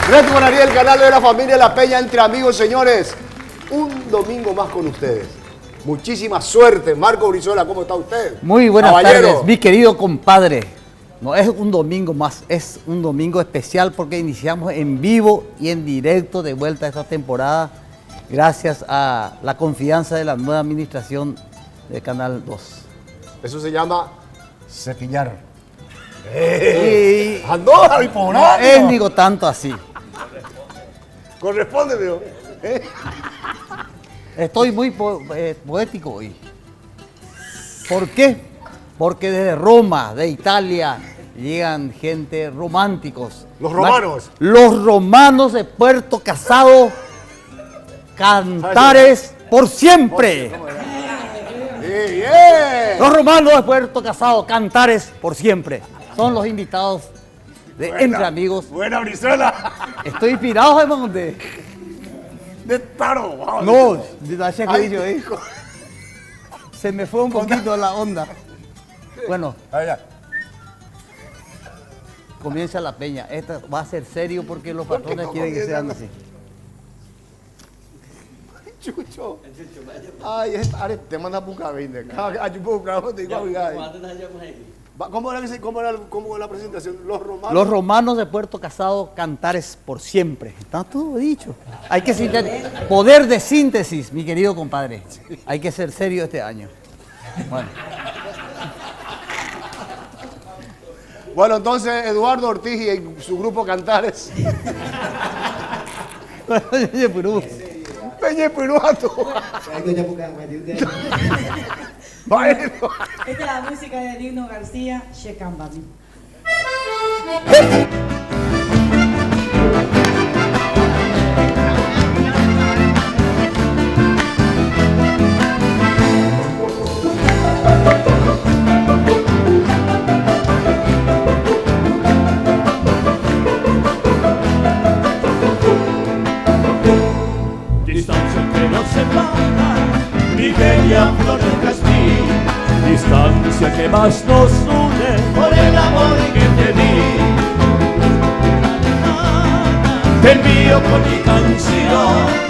Reto con Ariel, el canal de la familia La Peña, entre amigos, señores. Un domingo más con ustedes. Muchísima suerte. Marco Brizuela, ¿cómo está usted? Muy buenas Caballero. tardes, mi querido compadre. No es un domingo más, es un domingo especial porque iniciamos en vivo y en directo de vuelta a esta temporada gracias a la confianza de la nueva administración de Canal 2. Eso se llama cepillar. Y ¡Andó, Javi Ponano! no es digo tanto así. Corresponde, mío. Estoy muy poético hoy. ¿Por qué? Porque desde Roma, de Italia, llegan gente románticos. Los romanos. Los romanos de Puerto Casado, cantares por siempre. Bien. Los romanos de Puerto Casado, cantares por siempre. Son los invitados de Entre Amigos. Buena, Brizuela. Estoy inspirado, hermano. De taro. Wow. No, de la que Ay, yo ahí. Se me fue un poquito la onda. Bueno, Allá. comienza la peña. Esta va a ser serio porque los patrones no quieren que sean comienza? así. Chucho. Ay, te manda puca 20. ¿Cómo era la presentación? Los romanos. Los romanos de Puerto Casado, cantares por siempre. Está todo dicho. Hay que sintetizar. Poder de síntesis, mi querido compadre. Hay que ser serio este año. Bueno. Bueno, entonces Eduardo Ortiz y su grupo Cantares. Peña Piruato. Bueno. Esta es la música de Digno García, Shekambami. Distancia que nos separa, mi bella flor del jazmín. Distancia que más nos une por el amor que te di. Te envío con mi canción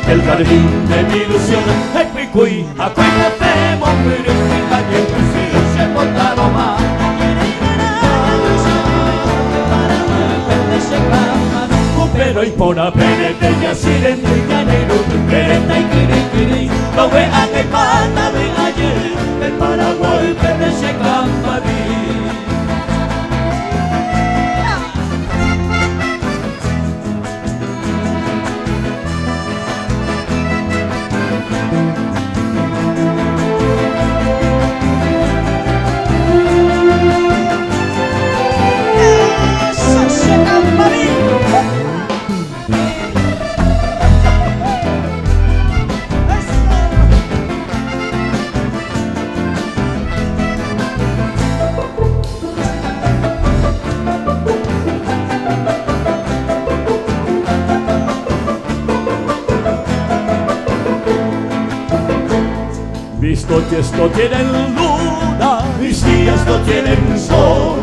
el jardín de mi ilusión. Equicui, acuérdate, morir en calle, si se portaron mal. Pero impona pene peña siren de llanero, querenta y quiri, lo vean el pata de ayer, el Paraguay perde se Shekambami. Mis noches no tienen luna, mis días no tienen sol.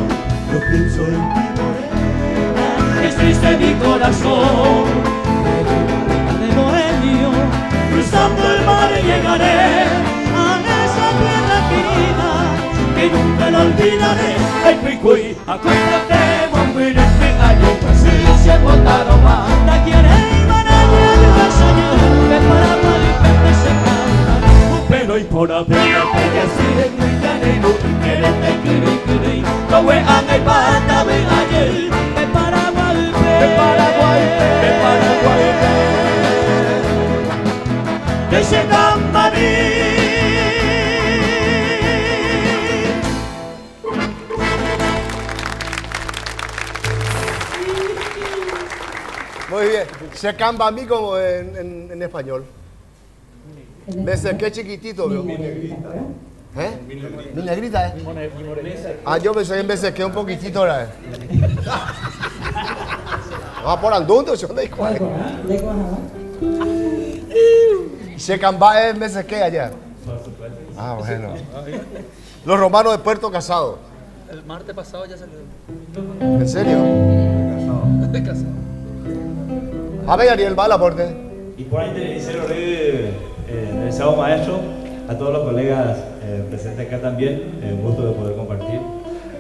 Yo pienso en ti, morena, es triste mi corazón. De bohemio, cruzando el mar llegaré a esa tierra querida que nunca la olvidaré. Ay, Picuy, acuérdate, morir en mi año, si se botaron más. La quiere y van a llevar señor, que para mal se canta. Pero y por haber que así de muy llanero, quererte quiri, lo vean el pata de ayer, de Paraguay, de Shekambami. Muy bien. Shekambami como en español. Me saqué chiquitito, ¿vio? ¿Eh? Mi negrita, ¿eh? Ah, yo pensé en vez de que un poquitito era. Vamos por Andundo, yo no digo. Shekambá es meses que allá. Ah, bueno. Los romanos de Puerto Casado. El martes pasado ya salió. ¿En serio? A ver, Ariel, va al aporte. Y por ahí te dice el sábado maestro, a todos los colegas presentes acá también, un gusto de poder compartir.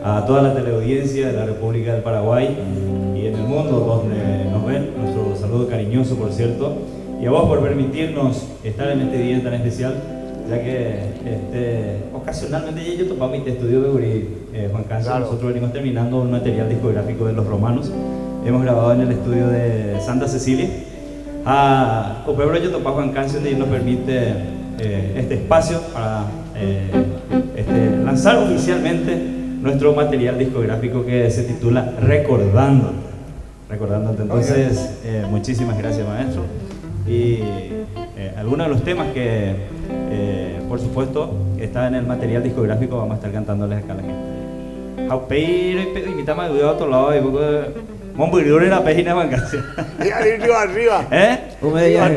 A toda la teleaudiencia de la República del Paraguay y en el mundo donde nos ven, nuestro saludo cariñoso, por cierto. Y a vos por permitirnos estar en este día tan especial, ya que ocasionalmente yo topaba mi estudio de Uri, Juan Cáncer. Claro. Nosotros venimos terminando un material discográfico de Los Romanos. Hemos grabado en el estudio de Santa Cecilia. A pueblo yo topaba Juan Cáncer y nos permite este espacio para lanzar oficialmente nuestro material discográfico que se titula Recordando. Entonces, muchísimas gracias, maestro. Y algunos de los temas que, por supuesto, están en el material discográfico, vamos a estar cantándoles acá a la gente. Jaupeiro y mitad más de otro lado, y poco de Monburio en la página de Juan Cáncer. Y arriba. ¿Cómo me digas?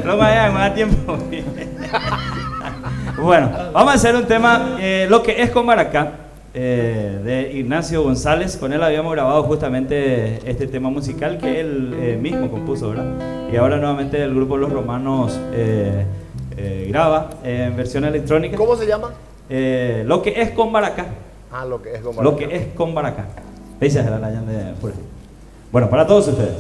No me da tiempo. Bueno, vamos a hacer un tema, lo que es con Maracá, de Ignacio González. Con él habíamos grabado justamente este tema musical que él mismo compuso, ¿verdad? Y ahora nuevamente el grupo Los Romanos graba en versión electrónica. ¿Cómo se llama? Lo que es con Maracá. Ah, lo que es con Maracá. Lo que es con Maracá. Esa es la layan de fuera. Bueno, para todos ustedes.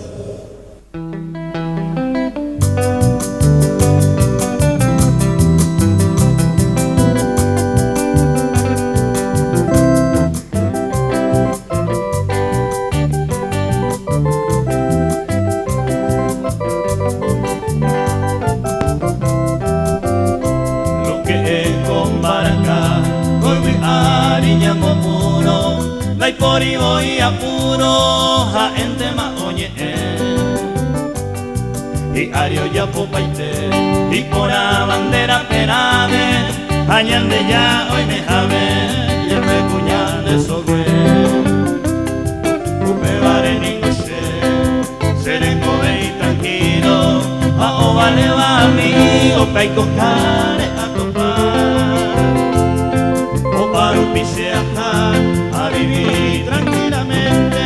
Pori voy apuro a ente ma oye y ario ya popaite y por la bandera perade añande ya hoy me jave y el recuñal de sobre upe vare ninguche seré cobe y tranquilo a o vale va a mí o peico care a topar o para un pise a vivir tranquilamente,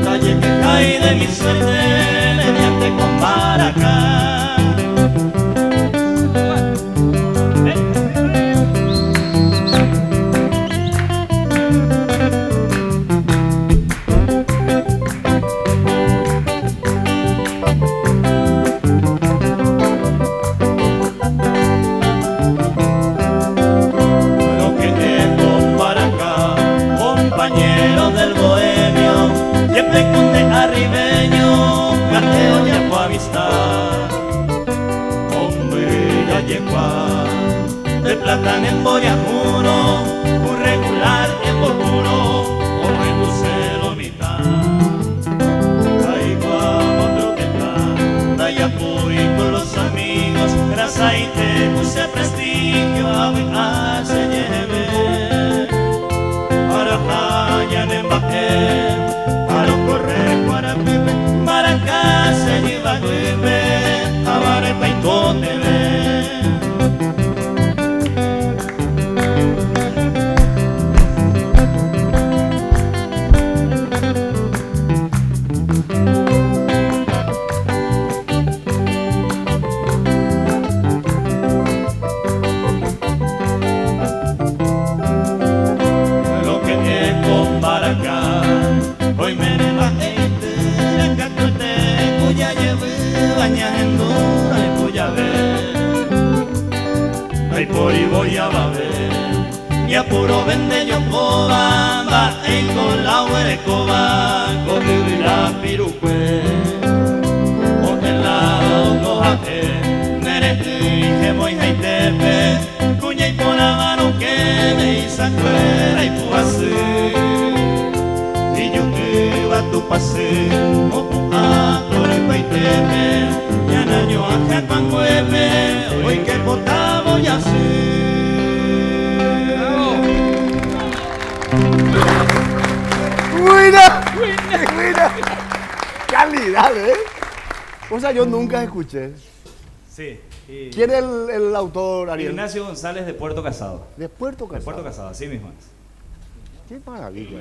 calle que cae de mi suerte, mediante con Maracá. De plata en Boyamuro, un regular en Bormuro, o en Lucero mitad. Ahí va otro que está, Dayapuy con los amigos, grasa y te puse prestigio, a se lleve. Para Jaya de Mbaje, para correr, para pipe, Maracá se lleva guipe, a Barepa y Cotele. Pori voy a beber, y apuro vende yo coba, va en con la huerecoba, con la piruque, o en la ocojaje, nerete, que voy a itepe, cuña y por la mano que me hizo fuera y puase, y yo que va tu pase, o a torre y itepe, ya naño a japan hueve, hoy que botamos voy a hacer. Mira. Calidad, ¿eh? O sea, yo nunca escuché. Sí. ¿Quién es el autor, Ariel? Ignacio González de Puerto Casado. ¿De Puerto Casado? De Puerto Casado, así mismo es. Qué maravilla.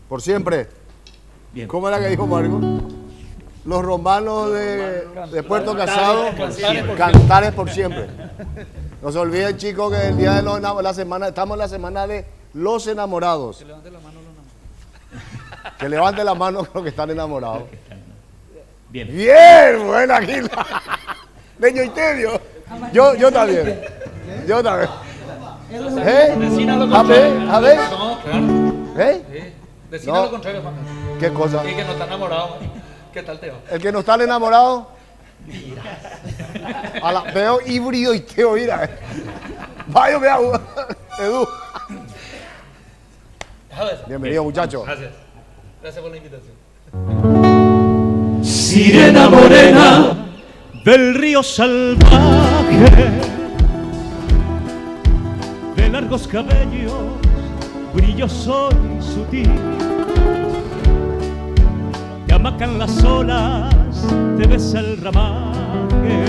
Por siempre. Bien. ¿Cómo era que dijo Marco? Los romanos de Puerto Casado, cantares por siempre. No se olviden, chicos, que el día de la semana, estamos en la semana de los enamorados. Que levante la mano los que están enamorados. Bien. Bien, buena Gila. Leño y tedio. Yo también. Yo también. A ver. No, claro. ¿Eh? Decime No. lo contrario, Juan. ¿Qué cosa? Y que no está enamorado. ¿Qué tal te va? El que no está enamorado. Veo híbrido y teo, mira. Vaya, vea, Edu. Bienvenido, muchacho. Gracias. Gracias por la invitación. Sirena morena del río salvaje, de largos cabellos, brilloso y sutil, te amacan las olas, te besa el ramaje,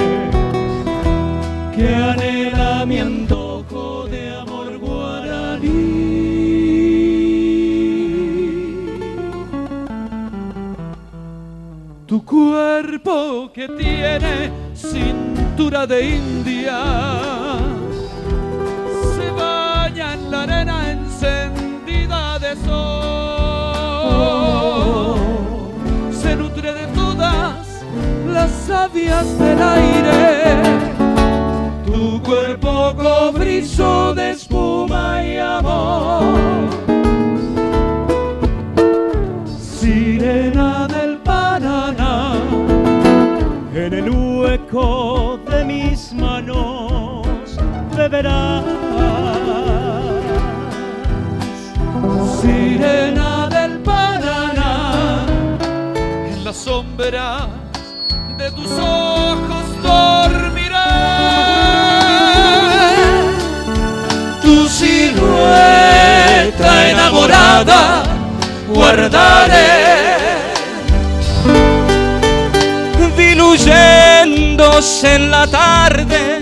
que anhela mi antojo de amor guaraní. Tu cuerpo que tiene cintura de India se baña en la arena encendida de sol, se nutre de todas las sabias del aire, tu cuerpo cobrizo de espuma y amor, sirena del Paraná, en el hueco de mis manos beberás. Sirena del Paraná, en las sombras de tus ojos dormiré. Tu silueta enamorada guardaré, diluyéndose en la tarde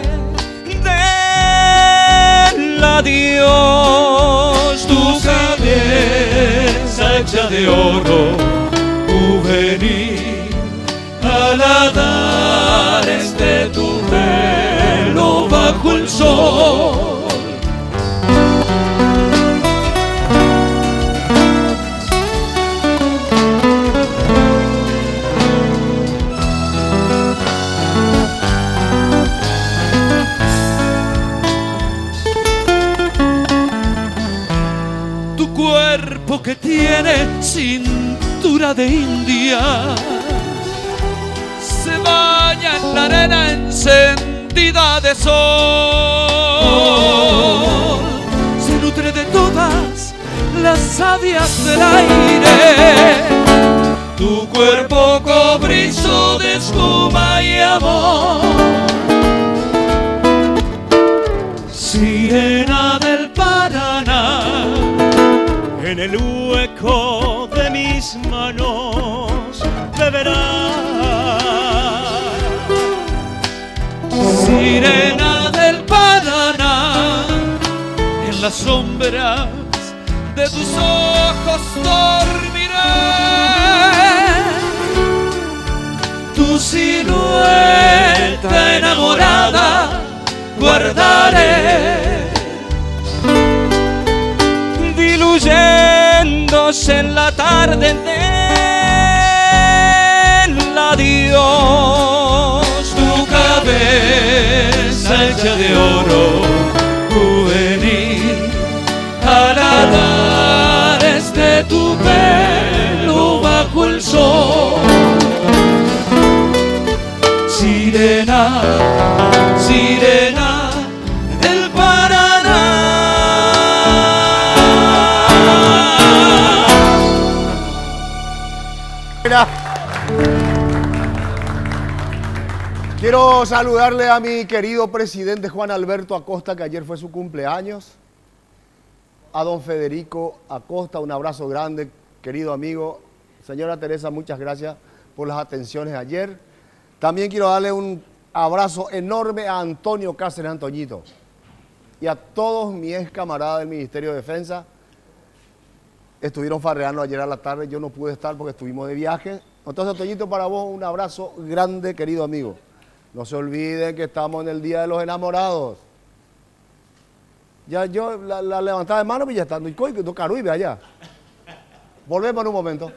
del adiós. Tu cabeza hecha de oro juvenil, paladares de tu pelo bajo el sol. Que tiene cintura de India se baña en la arena encendida de sol, se nutre de todas las sabias del aire, tu cuerpo cobrizo de espuma y amor, sirena del Paraná, en el hueco de mis manos beberás. Sirena del Paraná, en las sombras de tus ojos dormiré. Tu silueta enamorada guardaré, diluyéndose en la tarde del adiós. Tu cabeza hecha de oro juvenil, paladares de tu pelo bajo el sol. Sirena, sirena del Paraná. Quiero saludarle a mi querido presidente Juan Alberto Acosta, que ayer fue su cumpleaños. A don Federico Acosta, un abrazo grande, querido amigo. Señora Teresa, muchas gracias por las atenciones ayer. También quiero darle un abrazo enorme a Antonio Cáceres, Antoñito, y a todos mis ex camaradas del Ministerio de Defensa, estuvieron farreando ayer a la tarde, yo no pude estar porque estuvimos de viaje. Entonces, Toñito, para vos un abrazo grande, querido amigo. No se olviden que estamos en el Día de los Enamorados. Ya yo la levantada de mano, pues ya está. No caruibe allá. Volvemos en un momento.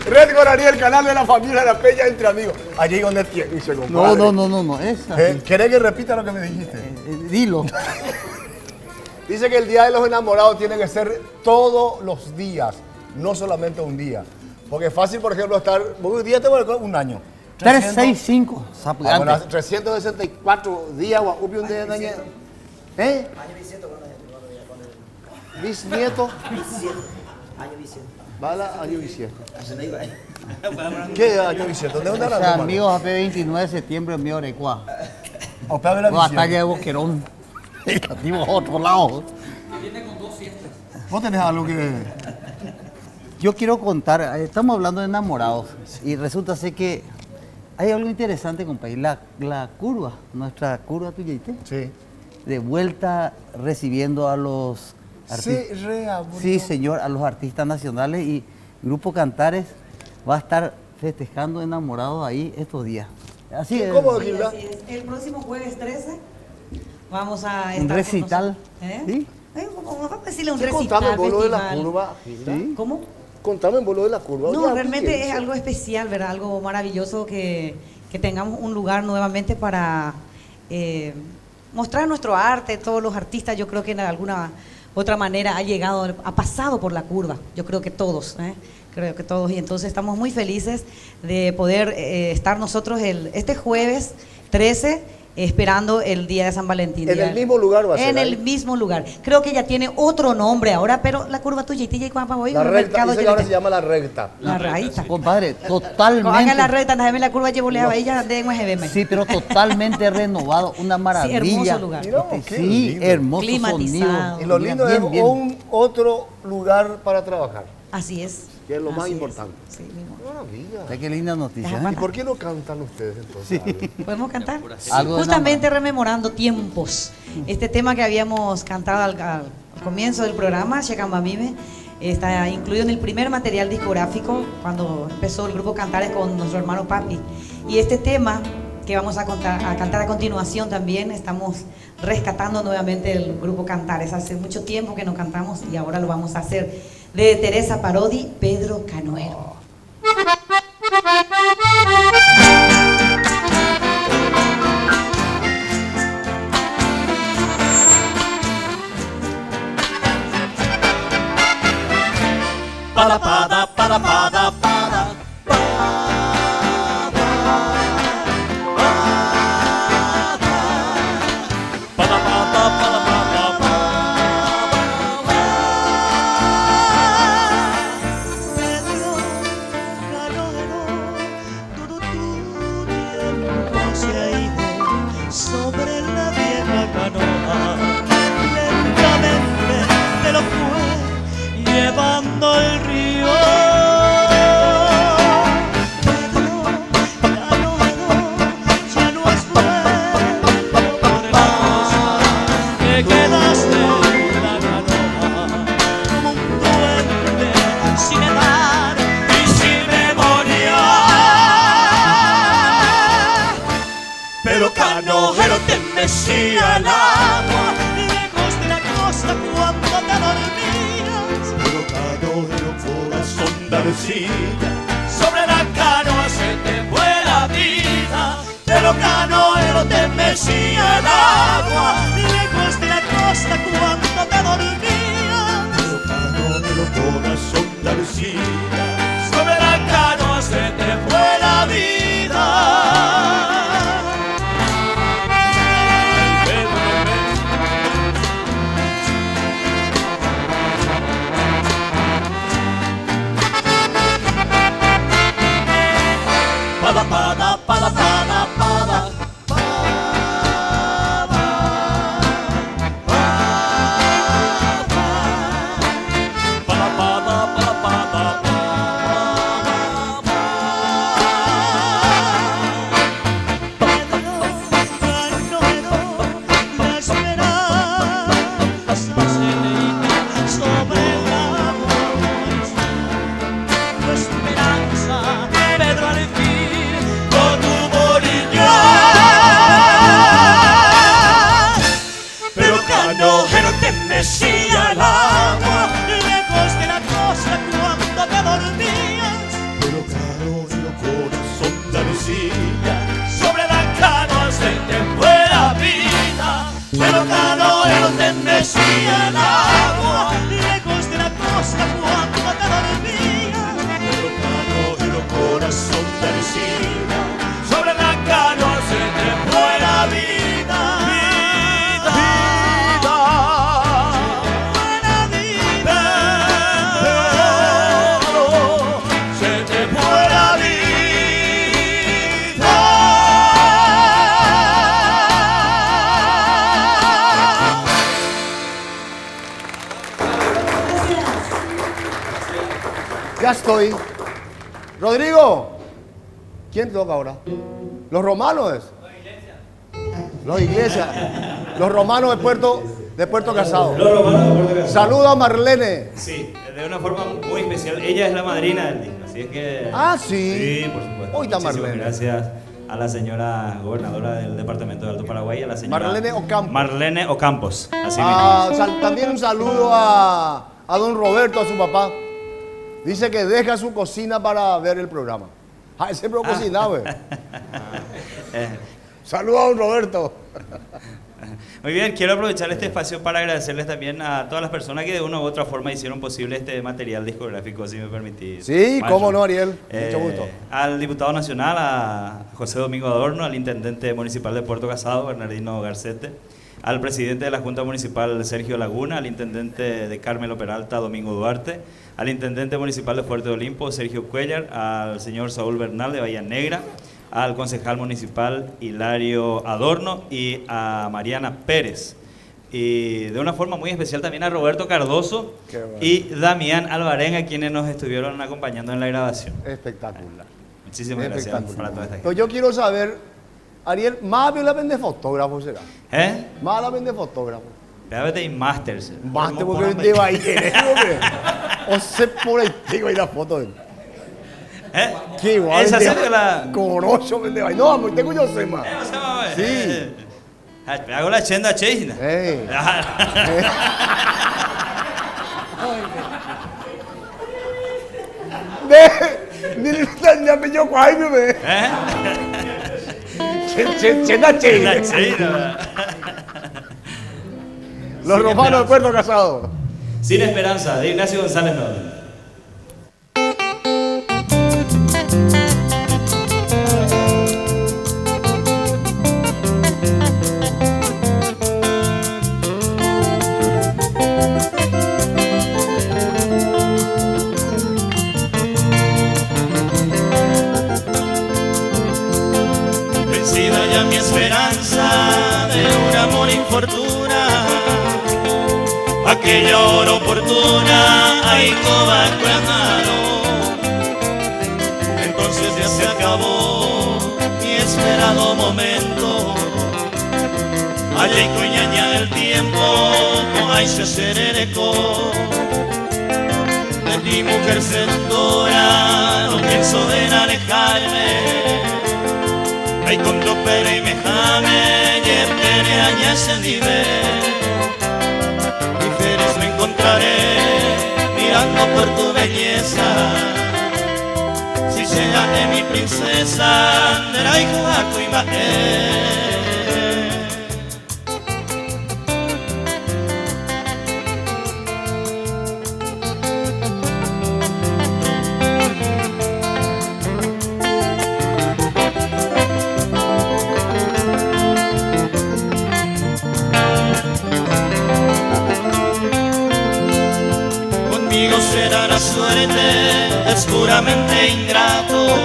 Red Guaraní, el canal de la familia La Peña entre amigos. Allí donde dice, compadre. No, esa. ¿Querés que repita lo que me dijiste? Dilo. Dice que el Día de los Enamorados tiene que ser todos los días, no solamente un día. Porque es fácil, por ejemplo, estar... Un día te voy a decir un año. 365. 364 días, guacupi, un día de año. ¿Eh? Bisnieto. Año bisieto. Bala, año bisieto. ¿Qué año bisieto? ¿De dónde O sea, hablas? amigos, AP 29 de septiembre, mío Orecua. Octavio de la Batalla visión. de Boquerón. Dimos otro lado. ¿Vos tenés algo que...? Yo quiero contar, estamos hablando de enamorados y resulta ser que hay algo interesante, compadre. La curva, nuestra curva tuya, Sí. de vuelta recibiendo a los artistas. Se reabrió. Sí, señor, a los artistas nacionales y Grupo Cantares va a estar festejando enamorados ahí estos días. Así es. ¿Cómo, Sí, Gilda? así es. El próximo jueves 13 vamos a estar Un con recital. nosotros. ¿Eh? ¿Sí? Vamos a decirle un Sí, recital, contame vos lo de la festival. curva, Gilda. Sí. ¿Cómo? Contame vos lo de la curva. No, Oye, realmente bien, es algo especial, ¿verdad? Algo maravilloso que tengamos un lugar nuevamente para mostrar nuestro arte. Todos los artistas, yo creo que de alguna otra manera ha pasado por la curva. Yo creo que todos, creo que todos. Y entonces estamos muy felices de poder estar nosotros este jueves 13 esperando el día de San Valentín. En el mismo lugar va a ser. En el ahí. mismo lugar. Creo que ya tiene otro nombre ahora, pero la curva tuya y TJ Cuapa hoy La en el recta, mercado dice que yo ahora le- se llama la recta. la raíta. Compadre, totalmente. Hagan la recta, déjame la curva, llevo a ella de MGBM. Sí, pero totalmente renovado, una maravilla. hermoso lugar. Mira vos, qué Sí, lindo. hermoso Climatizado. sonido. Y lo lindo Bien, es bien. un otro lugar para trabajar, Así es. que es lo más Así importante. Sí, mi amor. Maravilla. Ay, qué linda noticia. Ajá. ¿Y por qué no cantan ustedes entonces? algo? ¿Podemos cantar? Algo de Justamente rememorando tiempos. Este tema que habíamos cantado al comienzo del programa, Checambamime, está incluido en el primer material discográfico cuando empezó el grupo Cantares con nuestro hermano Papi. Y este tema que vamos a cantar a continuación también, estamos rescatando nuevamente el grupo Cantares. Hace mucho tiempo que no cantamos y ahora lo vamos a hacer. De Teresa Parodi, Pedro Canoero. Para pada para pada para sobre la vieja canoa, lentamente te lo fue llevando el río. Pedro, ya no es bueno por la cosa que quedaste en la canoa, como un duende sin edad y sin memoria. Pero Canoero te mecía el agua lejos de la costa cuando te dormías. Pero Canoero, corazón de arcilla, sobre la canoa se te fue la vida. Pero Canoero te mecía el agua lejos de la costa cuando te dormías. Pero Canoero, corazón de arcilla, sobre la canoa se te fue la vida. Pada, pada, pada, pada, pada, pada. estoy. Rodrigo, ¿quién toca ahora? Los romanos. Los iglesias. Los romanos de Puerto Casado. Los romanos de Puerto Casado. Saluda a Marlene. Sí, de una forma muy especial. Ella es la madrina del disco, así es que... Ah, sí. Sí, por supuesto. Hoy está Muchísimas Marlene. Gracias a la señora gobernadora del departamento de Alto Paraguay, a la señora... Marlene Ocampos. Marlene Ocampos, así También un saludo a don Roberto, a su papá. Dice que deja su cocina para ver el programa. Ah, siempre cocinaba. Saludos a don Roberto. Muy bien, quiero aprovechar este espacio para agradecerles también a todas las personas que de una u otra forma hicieron posible este material discográfico, si me permitís. Sí, Macho. cómo no, Ariel. Mucho gusto. Al diputado nacional, a José Domingo Adorno, al intendente municipal de Puerto Casado, Bernardino Garcete, al presidente de la Junta Municipal, Sergio Laguna, al intendente de Carmelo Peralta, Domingo Duarte, al intendente municipal de Fuerte Olimpo, Sergio Cuellar, al señor Saúl Bernal de Bahía Negra, al concejal municipal Hilario Adorno y a Mariana Pérez. Y de una forma muy especial también a Roberto Cardoso y Damián Alvarenga, quienes nos estuvieron acompañando en la grabación. Espectacular. Muchísimas gracias para toda esta gente. Pero yo quiero saber, Ariel, más bien la vende fotógrafo, ¿será? ¿Eh? Más la vende fotógrafo. Vete y Masters. Master, porque vende ahí, hombre. O se por ahí, tengo ahí la foto de él. ¿Eh? Qué guay. ¿Esa serio la...? Corocho vende ahí. No, amor, tengo yo sema. Sí. Hago la chenda china. Ni me yo cuál, bebé. Chenda china. Los romanos de Puerto Casado. Sin esperanza, de Ignacio González Noble. Vencida ya mi esperanza de un amor infortuna, aquella hora oportuna, ahí cobarde a mano. Entonces ya se acabó mi esperado momento. Allá y coñaña el tiempo, no hay se sereleco. De mi mujer seductora, no pienso en alejarme. Ay, con tu pelo y me jame, y en pene allá se vive. Y feliz me encontraré mirando por tu belleza. Si se llame mi princesa, de la hija tu imagen. Conmigo será la suerte, es puramente ingrato,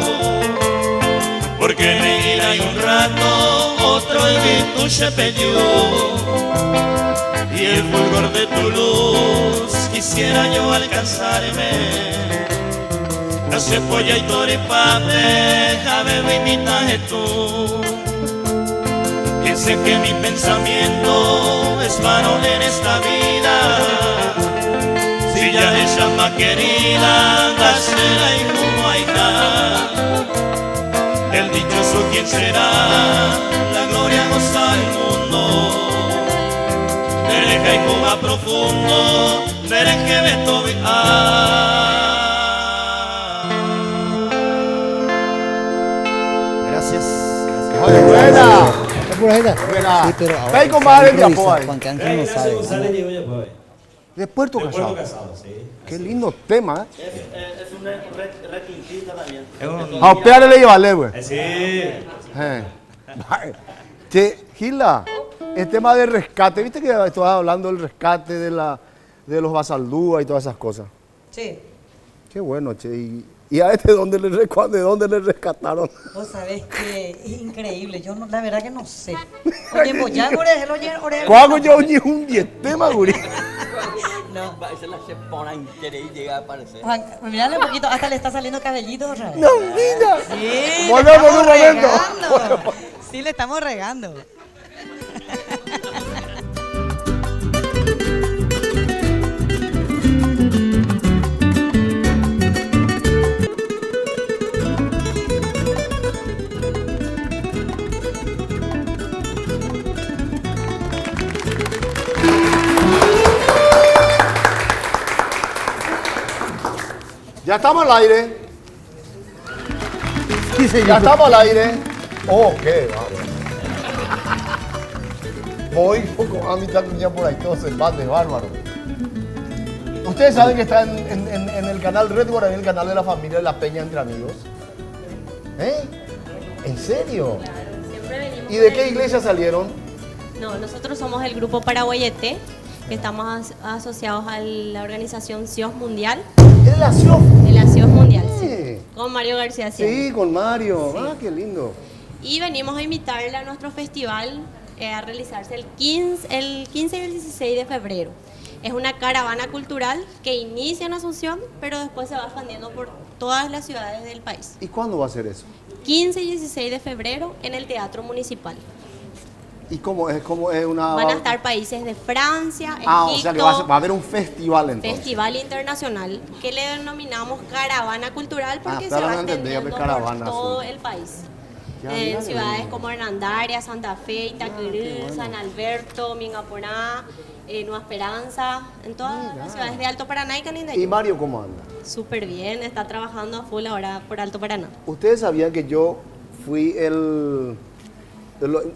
porque me irá y un rato otro el tu se peleó. Y el fulgor de tu luz quisiera yo alcanzarme. Hace polla y toripate, jave me tú. Piense que mi pensamiento es vano en esta vida. Si ya es llama querida, gacela y como aita. El dichoso quien será, la gloria goza el mundo. Derecha y coma profundo, derecha de todo. Gracias. Oye, buena. Buena. Buena. Sí, pero ahora Ven, compadre, de improvisa, Apoay. Juan Ángel no sabe. González llegó ya, pues. De Puerto De Casado. Puerto Casado, sí. Qué lindo tema, Es un requintita también. Es un... A usted le llevarle, güey. Sí. Che, Gila, el tema del rescate, ¿viste que estabas hablando del rescate de los basaldúas y todas esas cosas? Sí. Qué bueno, che. ¿Y a este de dónde le rescataron? Vos sabés que es increíble, yo no, la verdad que no sé. Oye, pues ya, oye. ¿Cuándo yo ni un tema, guri? Va a ser la chef para querer llegar a aparecer. Juan, mirale un poquito, hasta le está saliendo cabellito otra vez. ¡No, mira! Sí, Volvemos le en un estamos momento. regando. Sí, le estamos regando. Ya estamos al aire. Sí, señor. Ya estamos al aire. Oh, qué bárbaro. Voy con a mitad ya por ahí, todo se bate, bárbaro. Ustedes saben que está en el canal Red Guaraní, el canal de la familia de la Peña Entre Amigos. ¿Eh? ¿En serio? Siempre venimos ¿Y de con qué el- iglesia salieron? No, nosotros somos el grupo Paraguayete, que estamos asociados a la organización CIOS Mundial, ¿Es la CIOF? de la CIOS Mundial, sí, Sí. con Mario García Siena. Sí, con Mario. Ah, qué lindo. Y venimos a invitarle a nuestro festival a realizarse el 15 y el 16 de febrero. Es una caravana cultural que inicia en Asunción, pero después se va expandiendo por todas las ciudades del país. ¿Y cuándo va a ser eso? 15 y 16 de febrero en el Teatro Municipal. ¿Y cómo es? ¿Cómo es una...? Van a estar países de Francia, Egipto, Ah, o sea que va a haber un festival entonces. Festival internacional que le denominamos caravana cultural porque se claro, va no entendía, extendiendo caravana, por todo sí. el país. Ya, En mira, ciudades bien. como Hernandaria, Santa Fe, Itacurú, San Alberto, Mingaporá, Nueva Esperanza, en todas las ciudades de Alto Paraná y ¿Y Canindeyú. Mario cómo anda? Súper bien, está trabajando a full ahora por Alto Paraná. Ustedes sabían que yo fui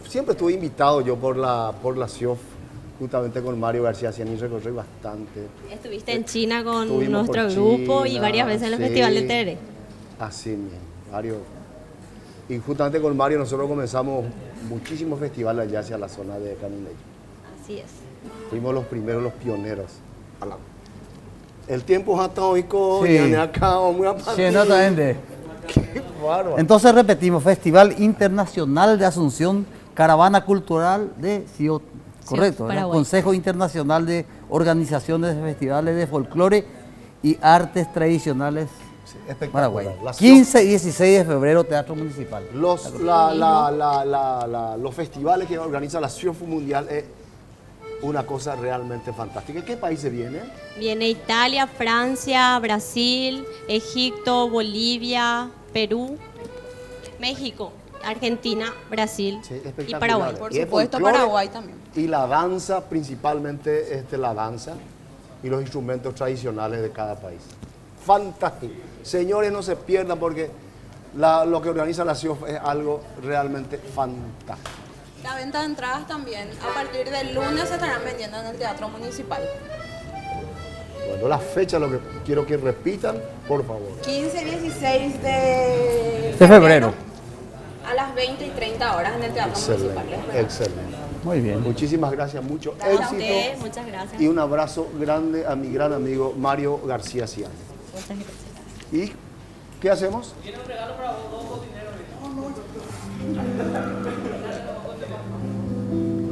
siempre estuve invitado yo por la CIOF, justamente con Mario García Siena, y recorrí bastante. Estuviste en China con Estuvimos nuestro por grupo y China, varias veces en el sí. Festival de Tereré. Así mismo, Mario. Y justamente con Mario nosotros comenzamos muchísimos festivales allá hacia la zona de Canindeyú. Así es. Fuimos los primeros, los pioneros. El tiempo es atómico, Sí. y en acá muy Sí, exactamente. Qué bárbaro. Entonces repetimos, Festival Internacional de Asunción, Caravana Cultural de CIOT, correcto, ¿verdad? Paraguay. Consejo Internacional de Organizaciones de Festivales de Folclore y Artes Tradicionales Espectacular. Paraguay. La CIOF, 15 y 16 de febrero, Teatro Municipal. los festivales que organiza la CIOF Mundial es una cosa realmente fantástica. ¿En qué países vienen? Viene Italia, Francia, Brasil, Egipto, Bolivia, Perú, México, Argentina, Brasil Sí, y espectacular. Paraguay. Y el folclore Y la danza, principalmente la danza y los instrumentos tradicionales de cada país. Fantástico. Señores, no se pierdan porque lo que organiza la CIOF es algo realmente fantástico. La venta de entradas también, a partir del lunes se estarán vendiendo en el Teatro Municipal. Bueno, la fecha lo que quiero que repitan, por favor. 15 y 16 de febrero. a las 20 y 30 horas en el Teatro Municipal. Excelente, excelente. Muy bien. Muchísimas gracias, mucho Gracias a éxito. ustedes, muchas gracias. Y un abrazo grande a mi gran amigo Mario García Siana. Muchas gracias. ¿Y qué hacemos?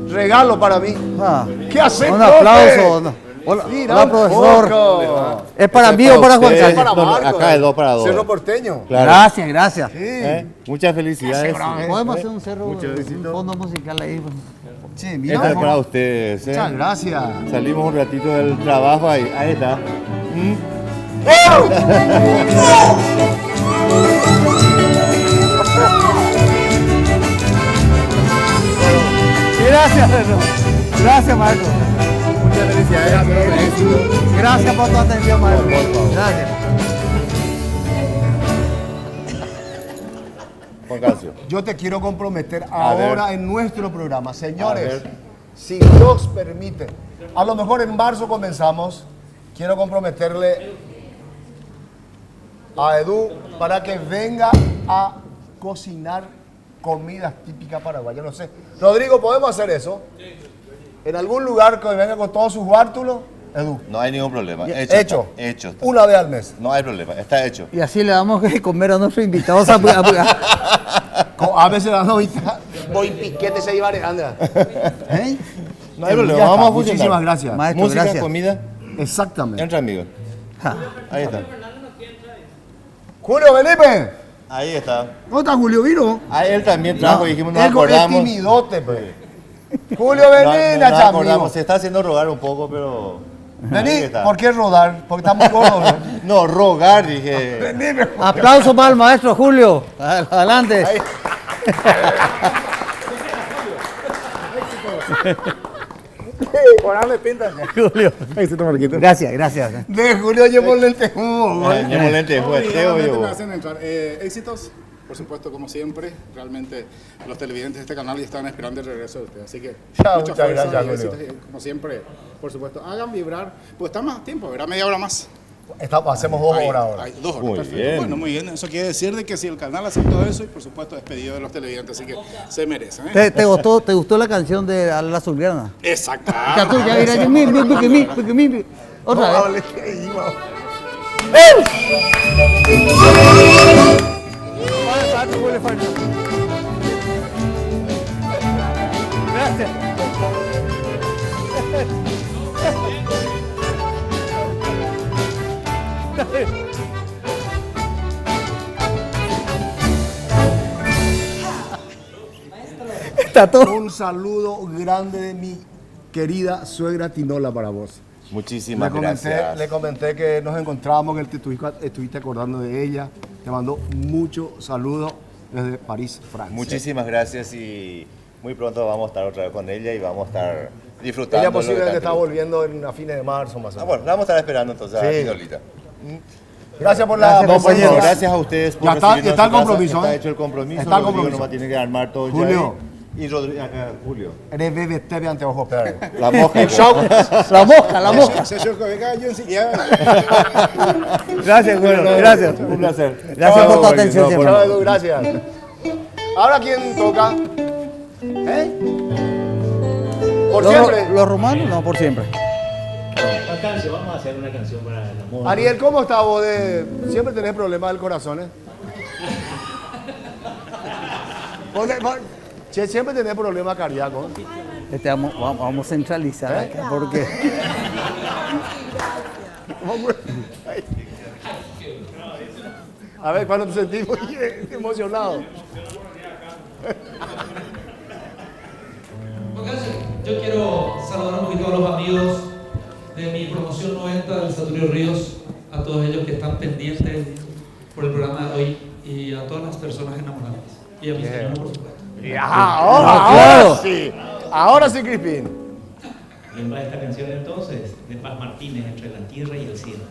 Regalo para mí. Ah, ¿Qué haces, un profe? aplauso. Hola, Mira hola, un profesor. poco. ¿Es para mí o para Juan Es Carlos? para Marco. Acá es 2 para 2. Cerro Porteño. Claro. Gracias, gracias. Sí. Muchas felicidades. Podemos hacer un cerro, Mucho un éxito. fondo musical ahí. Sí, Esto mira. es para ustedes. Muchas gracias. Salimos un ratito del trabajo ahí. Ahí está. Gracias, gracias, Marco. Muchas felicidades. Éxito. Gracias por tu atención, Marco. Gracias. Juan Calcio. Yo te quiero comprometer A ahora ver. en nuestro programa. A Señores, ver. si Dios permite, a lo mejor en marzo comenzamos, quiero comprometerle a Edu para que venga a cocinar comidas típicas paraguayas. No sé. Rodrigo, ¿podemos hacer eso? En algún lugar que venga con todos sus bártulos, Edu. No hay ningún problema. Hecho. Hecho. Hecho. Una vez al mes. No hay problema. Está hecho. Y así le damos que comer a nuestros invitados. A veces la novita. Voy piquete se iba a Anda. ¿Eh? No hay problema. Ya está. Vamos a funcionar. Muchísimas gracias. Maestro, Música, gracias. comida. Exactamente. Entra, amigo. Ahí está. Julio, Felipe. Ahí está. ¿Cómo está Julio? ¿Vino? A él también trajo y dijimos, nos Es acordamos. timidote, pues. Julio, No, vení, nos Nacha, acordamos. amigo. Se está haciendo rogar un poco, pero... Ahí Vení, está. ¿por qué rodar? Porque está muy gordo, ¿no? No, rogar, dije. Vení, mejor. Aplauso para el maestro Julio. Adelante. Ahí. Ponle pinta. Julio. Gracias, gracias. De Julio llevo lentejugo. Llevo lentejugo, Realmente me llevo. hacen entrar. Éxitos, por supuesto, como siempre. Realmente los televidentes de este canal ya estaban esperando el regreso de ustedes. Así que Muchas gracias, y Julio. éxitos, como siempre, por supuesto. Hagan vibrar, pues está más tiempo, ¿verdad? Media hora más. Hacemos 2 horas ahora. Hay 2 horas, Muy perfecto. bien. Bueno, muy bien. Eso quiere decir de que si el canal aceptó eso, y por supuesto despedido de los televidentes, así que se merecen. ¿eh? ¿Te gustó la canción de A la Azulgrana? Exacto. Otra vez. Gracias. Está todo. Un saludo grande de mi querida suegra Tinola para vos. Muchísimas Le gracias. comenté que nos encontrábamos, que estuviste acordando de ella. Te mando muchos saludos desde París, Francia. Muchísimas gracias y muy pronto vamos a estar otra vez con ella y vamos a estar disfrutando. Ella lo que posiblemente está tanto- volviendo a fines de marzo más o menos. bueno, la vamos a estar esperando entonces a Sí. Tinolita. Gracias por la Gracias, compañero. presencia. Gracias a ustedes por Ya está, recibirnos está el en su casa. compromiso. Está ¿eh? hecho el compromiso. Está el Rodrigo compromiso. nomás tiene que armar todo ya Julio. ahí. Y Rodrigo, Julio. Eres BBT de anteojos, pero. La mosca. El show. La mosca, la mosca. Gracias, Julio. Gracias. Un placer. Gracias por tu atención siempre. Chao, Edu, gracias. Ahora, ¿quién toca? ¿Eh? ¿Por siempre? ¿Los romanos? No, por siempre. Vamos a hacer una canción para el amor. Ariel, ¿cómo estás vos? Siempre tenés problemas del corazón, ¿eh? Che, siempre tenés problemas cardíacos. Vamos a centralizar acá porque... A ver, ¿cuándo te sentís muy emocionado? Yo quiero saludar un poquito a los amigos de mi promoción 90 del Saturio Ríos, a todos ellos que están pendientes por el programa de hoy y a todas las personas enamoradas. Y a mis hermanos, por supuesto. Ahora sí, Crispin. Y va esta canción entonces de Paz Martínez, Entre la Tierra y el Cielo.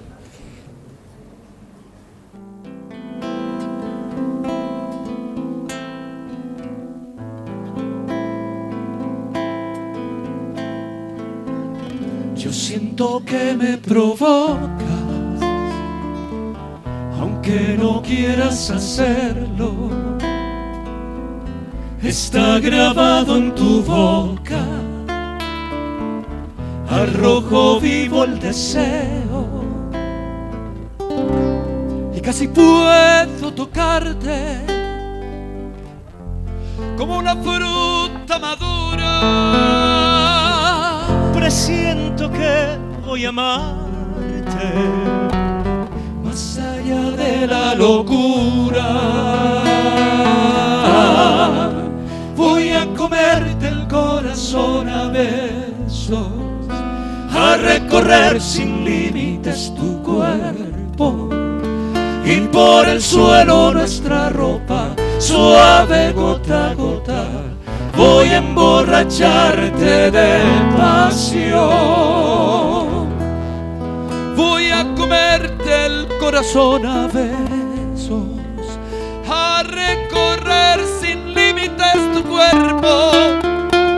Yo siento que me provocas, aunque no quieras hacerlo. Está grabado en tu boca, al rojo vivo el deseo. Y casi puedo tocarte como una fruta madura. Presiento que voy a amarte más allá de la locura. Voy a comerte el corazón a besos, a recorrer sin límites tu cuerpo y por el suelo nuestra ropa suave gota a gota. Voy a emborracharte de pasión. Voy a comerte el corazón a besos, a recorrer sin límites tu cuerpo.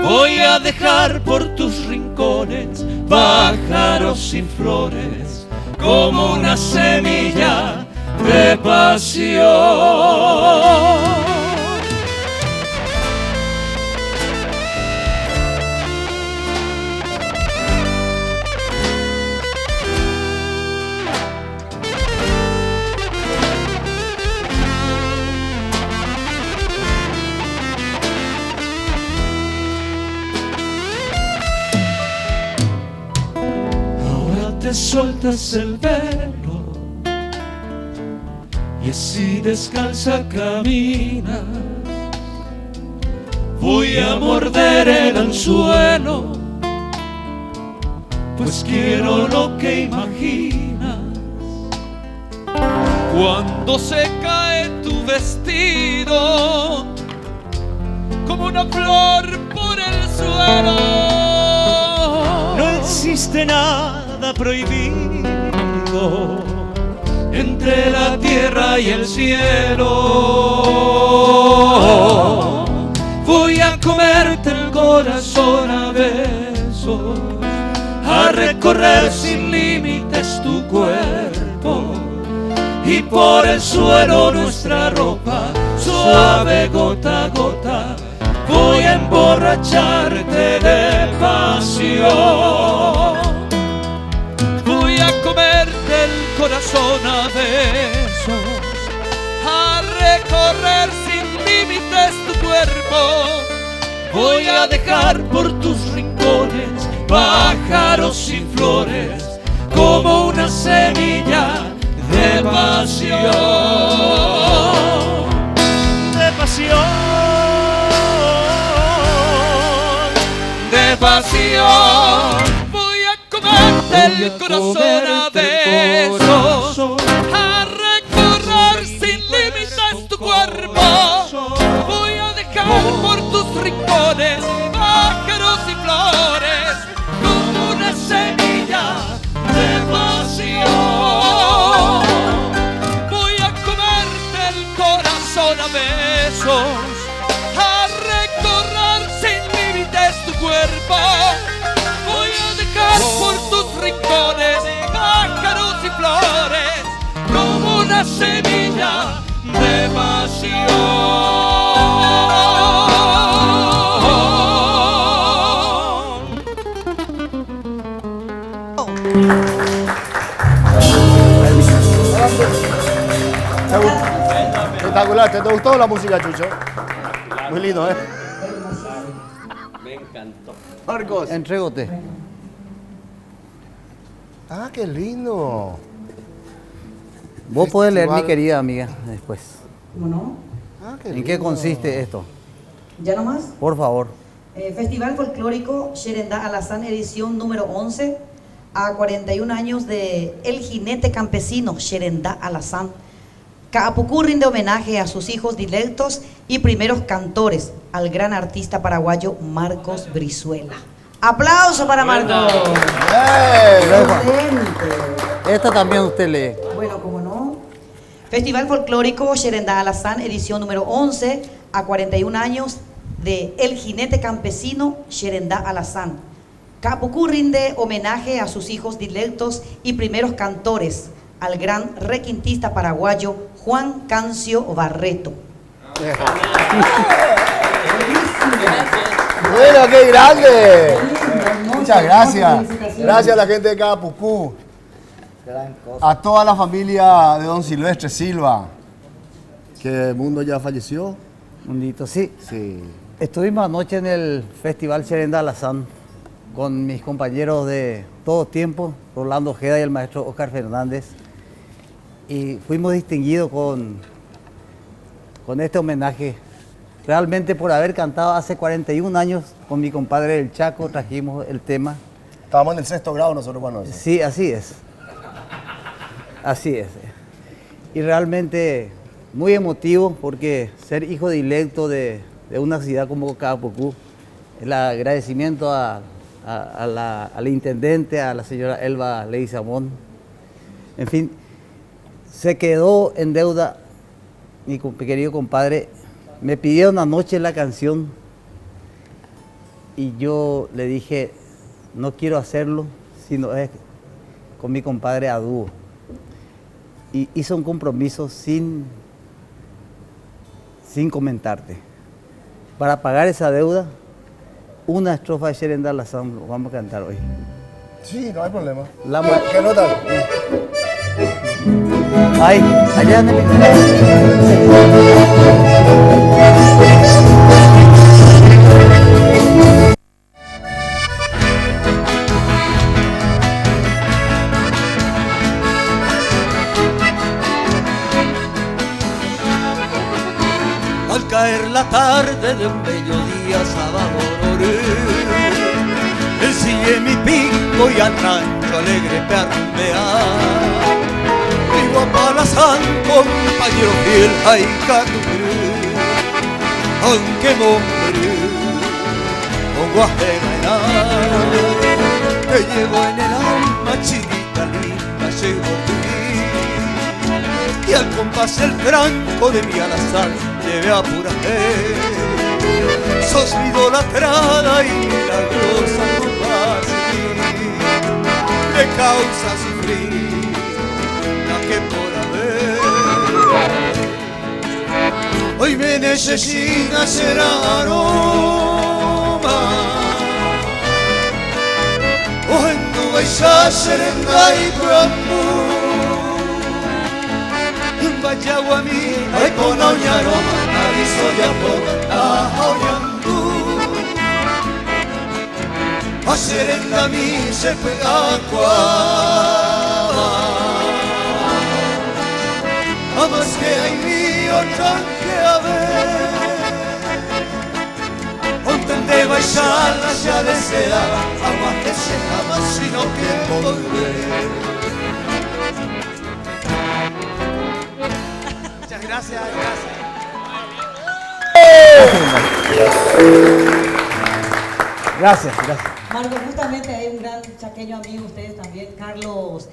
Voy a dejar por tus rincones pájaros y flores como una semilla de pasión. Te te sueltas el velo y así descalza caminas. Voy a morder el anzuelo, pues quiero lo que imaginas. Cuando se cae tu vestido como una flor por el suelo, no existe nada prohibido entre la tierra y el cielo. Voy a comerte el corazón a besos, a recorrer sin límites tu cuerpo, y por el suelo nuestra ropa, suave gota a gota, voy a emborracharte de pasión. Voy a comerte el corazón a besos, a recorrer sin límites tu cuerpo, voy a dejar por tus rincones pájaros y flores como una semilla de pasión, de pasión, de pasión. Voy a comerte el corazón a besos, a recorrer sin límites tu cuerpo, voy a dejar por tus rincones pájaros y flores como una semilla de pasión. Voy a comerte el corazón a besos, a recorrer sin límites tu cuerpo, voy a dejar por tus rincones pájaros y flores como una semilla de pasión. Espectacular, ¿te gustó la música, Chucho? Muy lindo, ¿eh? Me encantó. Marcos. Entrégote. Ah, qué lindo. Vos podés leer, mi querida amiga, después. ¿Cómo no? Ah, qué ¿En lindo. qué consiste esto? ¿Ya nomás? Por favor. Festival Folclórico Sherendá Alazán, edición número 11, a 41 años de El Jinete Campesino Sherendá Alazán. Caapucú rinde homenaje a sus hijos dilectos y primeros cantores, al gran artista paraguayo Marcos Brizuela. ¡Aplauso para Marcos! Esta también usted lee. Bueno, ¿cómo no? Festival Folclórico Sherendá Alazán, edición número 11, a 41 años de El Jinete Campesino Sherendá Alazán. Caapucú rinde homenaje a sus hijos dilectos y primeros cantores, al gran requintista paraguayo Juan Cancio Barreto. Bueno, qué grande. Muchas gracias. Gracias a la gente de Caapucú. A toda la familia de don Silvestre Silva. Que el mundo ya falleció. Mundito, sí. Sí. Estuvimos anoche en el Festival Sherendá Alazán con mis compañeros de todo tiempo, Rolando Ojeda y el maestro Oscar Fernández. Y fuimos distinguidos con este homenaje. Realmente por haber cantado hace 41 años con mi compadre del Chaco, trajimos el tema. Estábamos en el 6º grado nosotros cuando eso. Sí, así es. Así es. Y realmente muy emotivo porque ser hijo directo de una ciudad como Caapucú, el agradecimiento al intendente, a la señora Elba Leguizamón. En fin, se quedó en deuda mi querido compadre. Me pidieron anoche la canción y yo le dije, no quiero hacerlo, sino es con mi compadre a dúo. Y hizo un compromiso sin comentarte. Para pagar esa deuda, una estrofa de Sherendá Alazán lo vamos a cantar hoy. Sí, no hay problema. ¿Qué nota? Ahí, allá en el caer la tarde de un bello día sábado ensillé mi pico y al rancho alegre perrear. Vivo a Palazán, compañero fiel, ay catucrú, aunque mombre, pongo a generar. Te llevo en el alma, chinita linda, llevo tu vida. Y al compás el tranco de mi alazán, lleve a pura fe. Sos mi idolatrada y milagrosa tu paz, me causa sufrir la que por haber. Hoy me necesita ser aroma, o en tu bella serenda y bambú. Vaya guami, ay con oñaroma, aviso ya por la oñandú. A serenda mi se pega cuava, a más que hay mío tranque a ver. Ontende baixala ya deseaba, amas que se ama sino que volver. Gracias, Gracias. Marco, justamente hay un gran chaqueño amigo de ustedes también, Carlos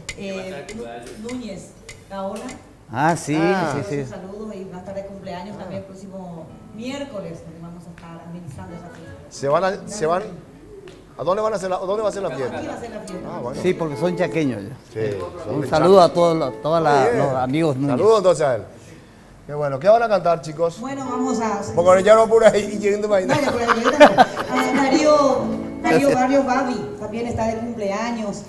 Núñez Gaona. Ah, sí. Saludos y va a estar de cumpleaños también el próximo miércoles, donde vamos a estar administrando esa fiesta. ¿Se van? ¿A dónde va a ser la fiesta? Aquí va a ser la fiesta. Ah, bueno. Sí, porque son chaqueños. Sí, un saludo a todos los amigos Núñez. Saludos entonces a él. Qué bueno. ¿Qué van a cantar, chicos? Bueno, vamos a... Porque ya no por ahí yendo para ahí. Darío Barrio Babi también está de cumpleaños.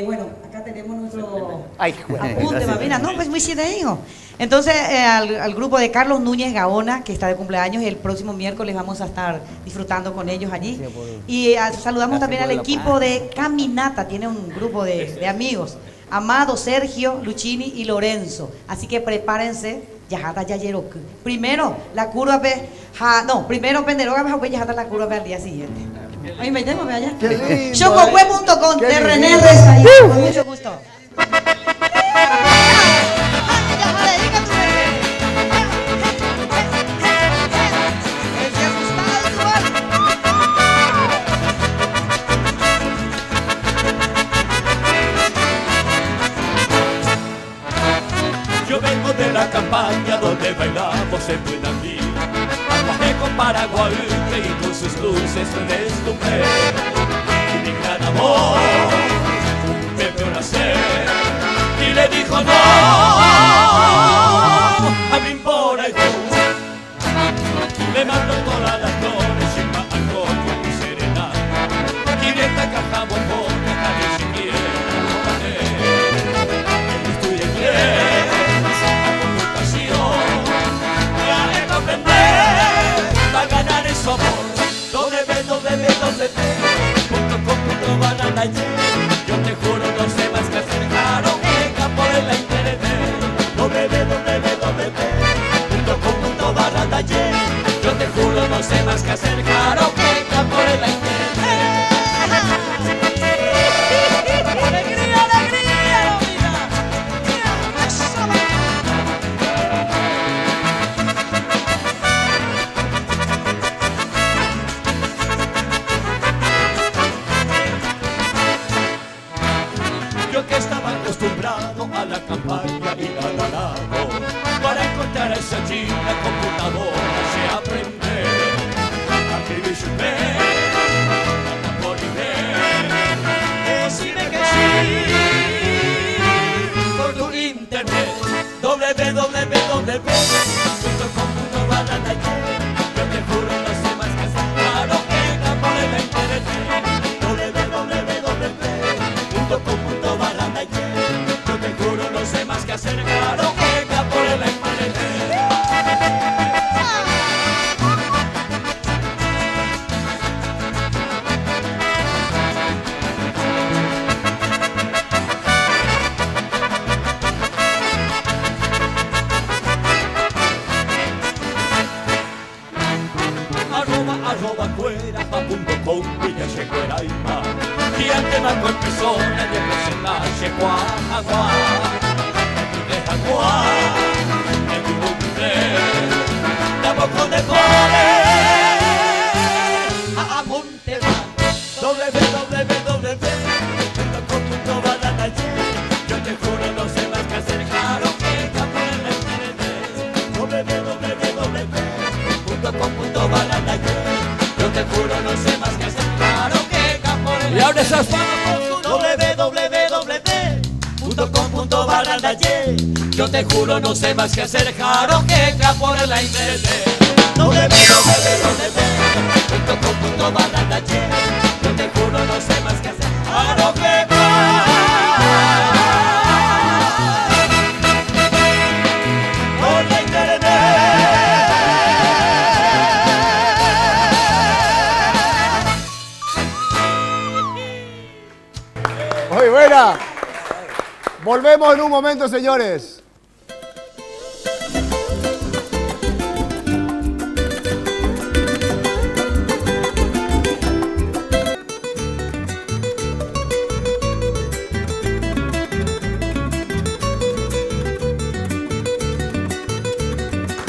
Bueno, acá tenemos nuestro apunte, Babina. No, pues muy siete, hijo. Entonces, al grupo de Carlos Núñez Gaona, que está de cumpleaños, y el próximo miércoles vamos a estar disfrutando con ellos allí. Y saludamos también al equipo de Caminata, tiene un grupo de amigos. Amado, Sergio, Luchini y Lorenzo. Así que prepárense. Yajata Yayeroku. Primero, la curva primero Penderoga, pues Yajata la curva al día siguiente. Oye, me llamo, allá. Chococue.com de René Reza. Con mucho gusto. Yo vengo de la campaña donde bailamos en Buenandí, Aguaje con Paraguay y con sus luces me deslumbré. Y mi gran amor me vio nacer y le dijo no a mi por y tú. Me mandó todas las flores y pa' algo con serenata, 500 cajas bombones, ni siquiera estudié inglés. Para ganar su amor, www.bananaye. Yo te juro no sé más que hacer karaoke por la internet. www.bananaye. Yo te juro no sé más que hacer karaoke por la internet. ¡Alegría, alegría, vida! Yo que estaba acostumbrado a la campaña y al halago, para encontrar a esa chica computadora se aprende a escribir su mail, a por email, decime que sí por tu internet. www.com.bananaye. Yo te juro no sé más que hacer karaoke por la internet. www.com.bananaye. Yo te juro no sé más que hacer karaoke. estudiante manco en persona de presentarse Guagua, de Jaguar, en mi bucle, tampoco de pone a Monterrey, www.baratalle. Yo te juro no sé más que hacer claro que campo en la internet. www.baratalle. Yo te juro no sé más que hacer claro que campo en la internet. Y ahora esas manos www.com.baratalle. Yo te juro no sé más que hacer claro que campo en la internet. www.com.baratalle. Yo te juro no sé más que hacer claro que por la internet. Muy buena. Volvemos en un momento, señores.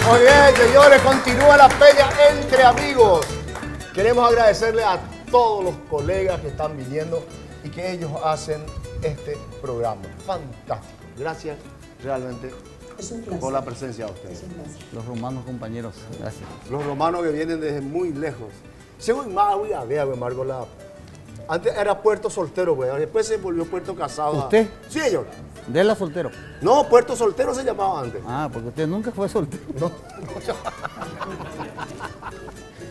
Muy bien, señores, continúa la pelea entre amigos. Queremos agradecerle a todos los colegas que están viniendo y que ellos hacen este programa. Fantástico. Gracias realmente por la presencia de ustedes. Los romanos compañeros, gracias. Los romanos que vienen desde muy lejos. Según más voy a ver, Marco, antes era Puerto Soltero, güey. Después se volvió Puerto Casado. ¿Usted? Sí, señor. ¿De la soltero? No, Puerto Soltero se llamaba antes. Ah, porque usted nunca fue soltero. No.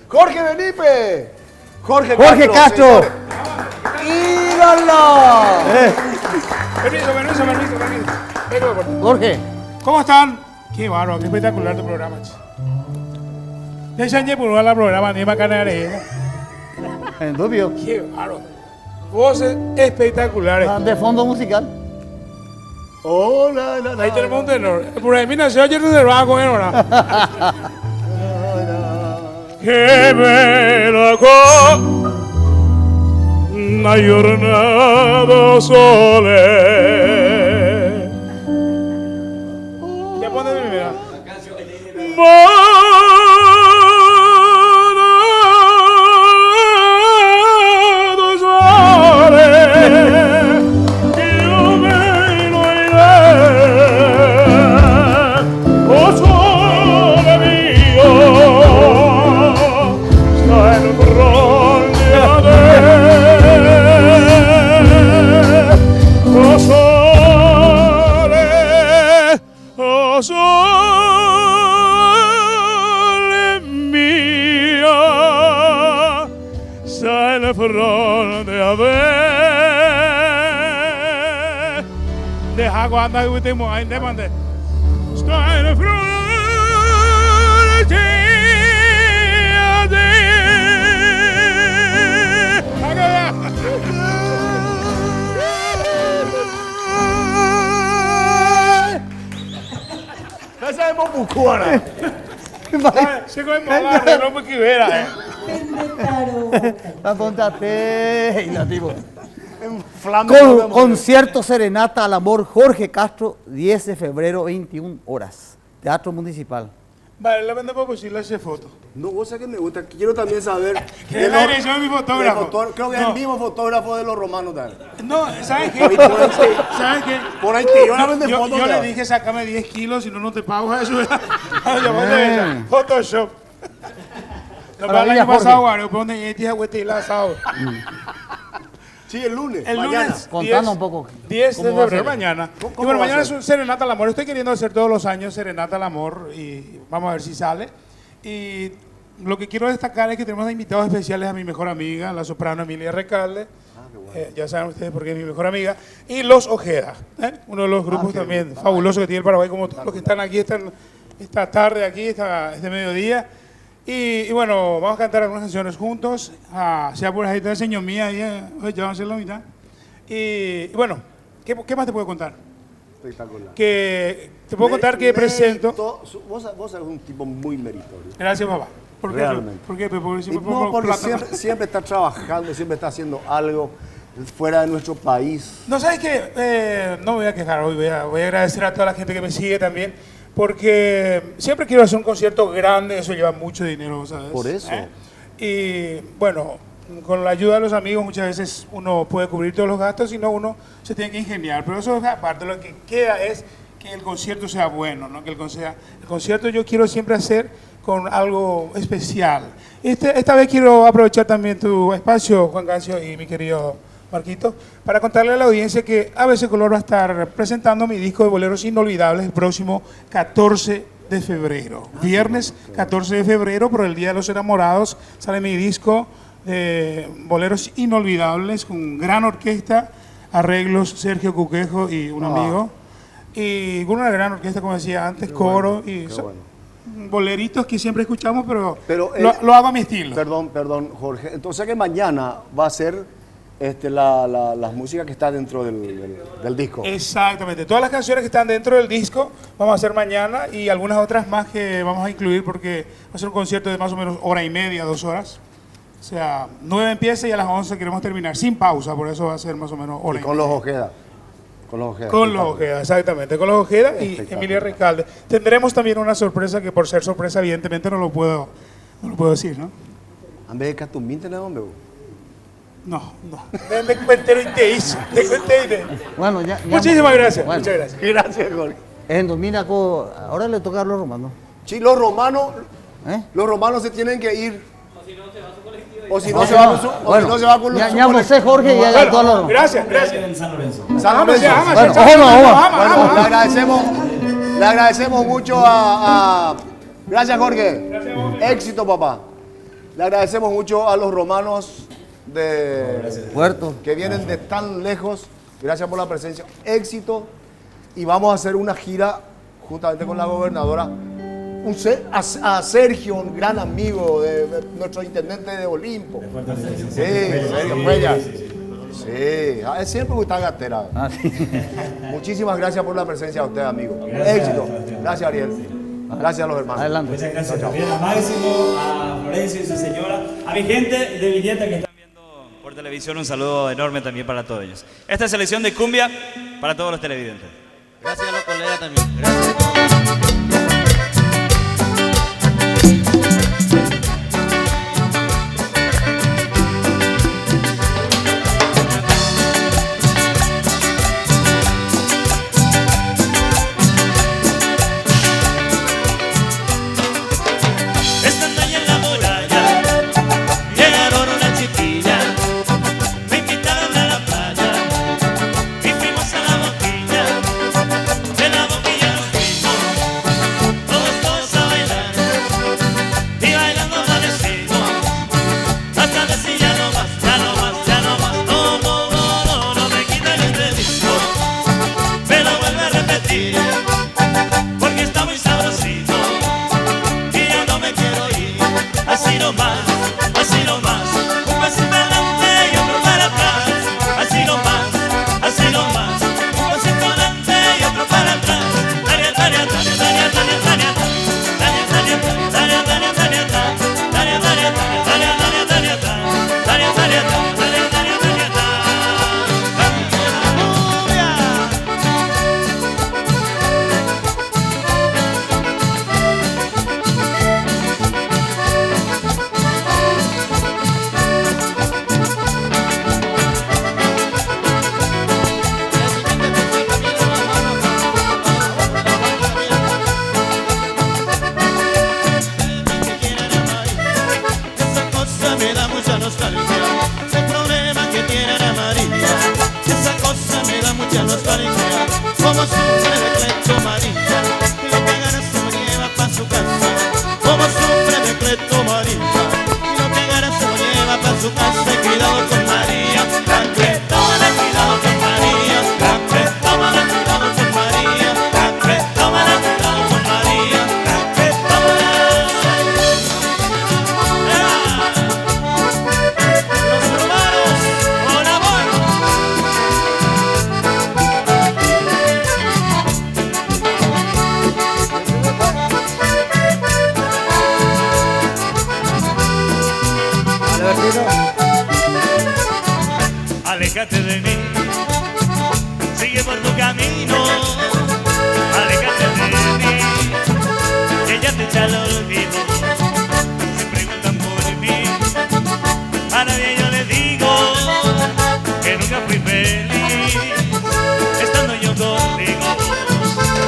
Jorge Benipe. Jorge Castro. ¡Ídolo! Permiso. Jorge. ¿Cómo están? Qué bárbaro, qué espectacular tu programa. Ya se por la programa ni macanare. En dubio. Qué bárbaro. Voces espectaculares. De fondo musical. Hola, ahí tenemos un tenor. Por ahí, mira, se oye el tenor con él ahora. Que me lo una giornata sole. Ya pone primera. Sole mio, sei la fronte a ver. Deja guarda que último ahí te mandé. Stai la fronte a te. Ya sabemos bucuana. Se come mala, no me quivera, La contate. Con concierto Serenata al Amor Jorge Castro, 10 de febrero, 21 horas. Teatro Municipal. Vale, la vendemos posible esa foto. No, vos sabés que me gusta. Quiero también saber. ¿Qué es la dirección de mi fotógrafo? Creo que es el mismo fotógrafo de los romanos. No, ¿sabes qué? ¿Sabes qué? Por ahí yo le dije, sácame 10 kilos, si no, no te pago a eso. Photoshop. Lo que el año pasado, Guario, ponte este agüete y la asado. Sí, el lunes. El lunes. Contando un poco. 10 de ¿Cómo va a febrero, ser? mañana. ¿Cómo Y bueno, va a mañana es ser? un Serenata al Amor. Estoy queriendo hacer todos los años Serenata al Amor y vamos a ver si sale. Y lo que quiero destacar es que tenemos invitados especiales a mi mejor amiga, la soprano Emilia Recalde. Ya saben ustedes por qué es mi mejor amiga. Y Los Ojeda, uno de los grupos también fabulosos que tiene el Paraguay, como todos los que están aquí esta tarde, aquí, este mediodía. Y bueno, vamos a cantar algunas canciones juntos. Sea por ahí, está señor mía, ya vamos a hacer la mitad. Y bueno, ¿qué más te puedo contar? Espectacular. Que te puedo contar que presento. Vos sos un tipo muy meritorio. Gracias, papá. ¿Por qué? Realmente. ¿Por qué? Porque siempre No, porque siempre está trabajando, siempre está haciendo algo. fuera de nuestro país. No, ¿sabes qué? No me voy a quejar hoy, voy a agradecer a toda la gente que me sigue también, porque siempre quiero hacer un concierto grande, eso lleva mucho dinero, ¿sabes? Por eso. Y bueno, con la ayuda de los amigos muchas veces uno puede cubrir todos los gastos, si no uno se tiene que ingeniar, pero eso es aparte, lo que queda es que el concierto sea bueno, ¿no? Que el concierto yo quiero siempre hacer con algo especial. Esta vez quiero aprovechar también tu espacio, Juan Cancio y mi querido Marquito, para contarle a la audiencia que ABC Color va a estar presentando mi disco de boleros inolvidables el próximo 14 de febrero. Viernes 14 de febrero, por el Día de los Enamorados, sale mi disco de boleros inolvidables con gran orquesta, arreglos Sergio Cuquejo y un amigo. Y con una gran orquesta, como decía antes, coro y boleritos que siempre escuchamos, pero lo hago a mi estilo. Perdón, Jorge. Entonces que mañana va a ser la música que está dentro del disco. Exactamente. Todas las canciones que están dentro del disco vamos a hacer mañana y algunas otras más que vamos a incluir porque va a ser un concierto de más o menos 1:30, 2 horas. O sea, 9 empieza y a las 11 queremos terminar, sin pausa, por eso va a ser más o menos 1:30. Y con los Ojeda. Con los Ojeda, exactamente. Con los Ojeda y Emilia Recalde. Tendremos también una sorpresa que por ser sorpresa evidentemente no lo puedo decir, ¿no? ¿En vez de Catumín tenemos hombre? No. De cuentero y te hizo. Bueno, ya. Muchísimas gracias. Bueno. Muchas gracias. Gracias, Jorge. Ahora le toca a los romanos. Sí, los romanos se tienen que ir. O si no se va con los Ya no sé, Jorge, ya a todos los. Gracias. En San Lorenzo. San Lorenzo. Bueno, le agradecemos mucho a gracias, Jorge. Éxito, papá. Le agradecemos mucho a los romanos de Puerto, que vienen de tan lejos. Gracias por la presencia. Éxito. Y vamos a hacer una gira juntamente con la gobernadora. A Sergio, un gran amigo de nuestro intendente de Olimpo. Sí, Sergio Cuellar. Sí, es siempre que está gatera. Muchísimas gracias por la presencia de usted, amigo. Éxito. Gracias, Ariel. Gracias a los hermanos. Adelante. Muchas gracias también a Máximo, a Florencio y su señora, a mi gente de Villeta que están viendo por televisión. Un saludo enorme también para todos ellos. Esta es selección de cumbia para todos los televidentes. Gracias a los colegas también. Gracias. De la boquilla nos fuimos aléjate de mí, sigue por tu camino, aléjate de mí, que ya te echa el olvido. Se preguntan por mí, a nadie yo le digo que nunca fui feliz estando yo contigo.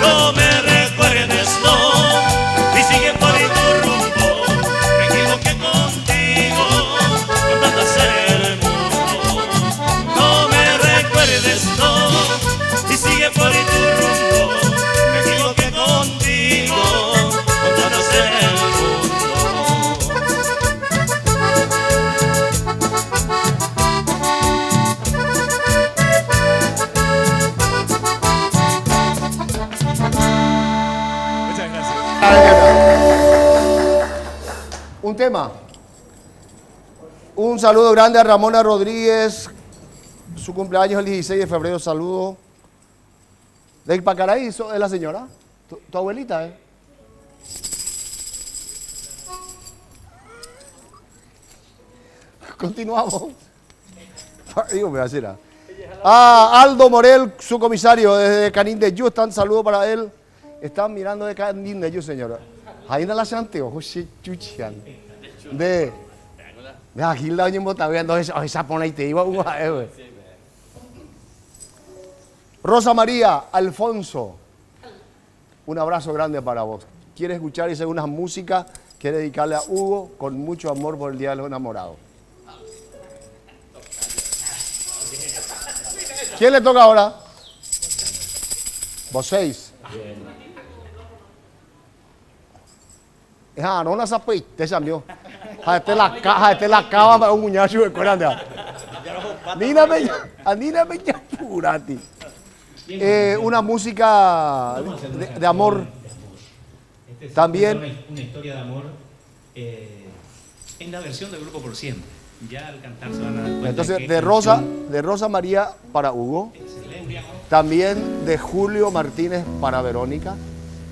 No me recuerdes, no, y sigue por ahí tu rumbo. Me equivoqué contigo, con tanto hacer el mundo. No me recuerdes, no, y sigue por ahí tu rumbo. Me equivoqué contigo, con tanto hacer el mundo. Muchas gracias. Un tema. Un saludo grande a Ramona Rodríguez. Su cumpleaños el 16 de febrero. Saludo. De Ipacaraí, ¿es la señora? ¿Tu abuelita, Continuamos. Digo, me va a decir. Aldo Morel, su comisario desde Canín de Yu. Saludo para él. Están mirando de Canín de Yu, señora. Ahí en la Santiago, José Chuchian. De aquí la doña Mbota viendo esa pone y te iba a Rosa María Alfonso. Un abrazo grande para vos. Quiere escuchar y hacer una música, quiere dedicarle a Hugo con mucho amor por el Día de los Enamorados. ¿Quién le toca ahora? Vos seis. No na sapit, te salió. Jate la cava para un muñacho de coranda. Nina me purati. Una música de amor. También. Una historia de amor en la versión del Grupo Por Siempre. Ya al cantar se van a dar cuenta. Entonces, que de Rosa María para Hugo. Excelente. También de Julio Martínez para Verónica.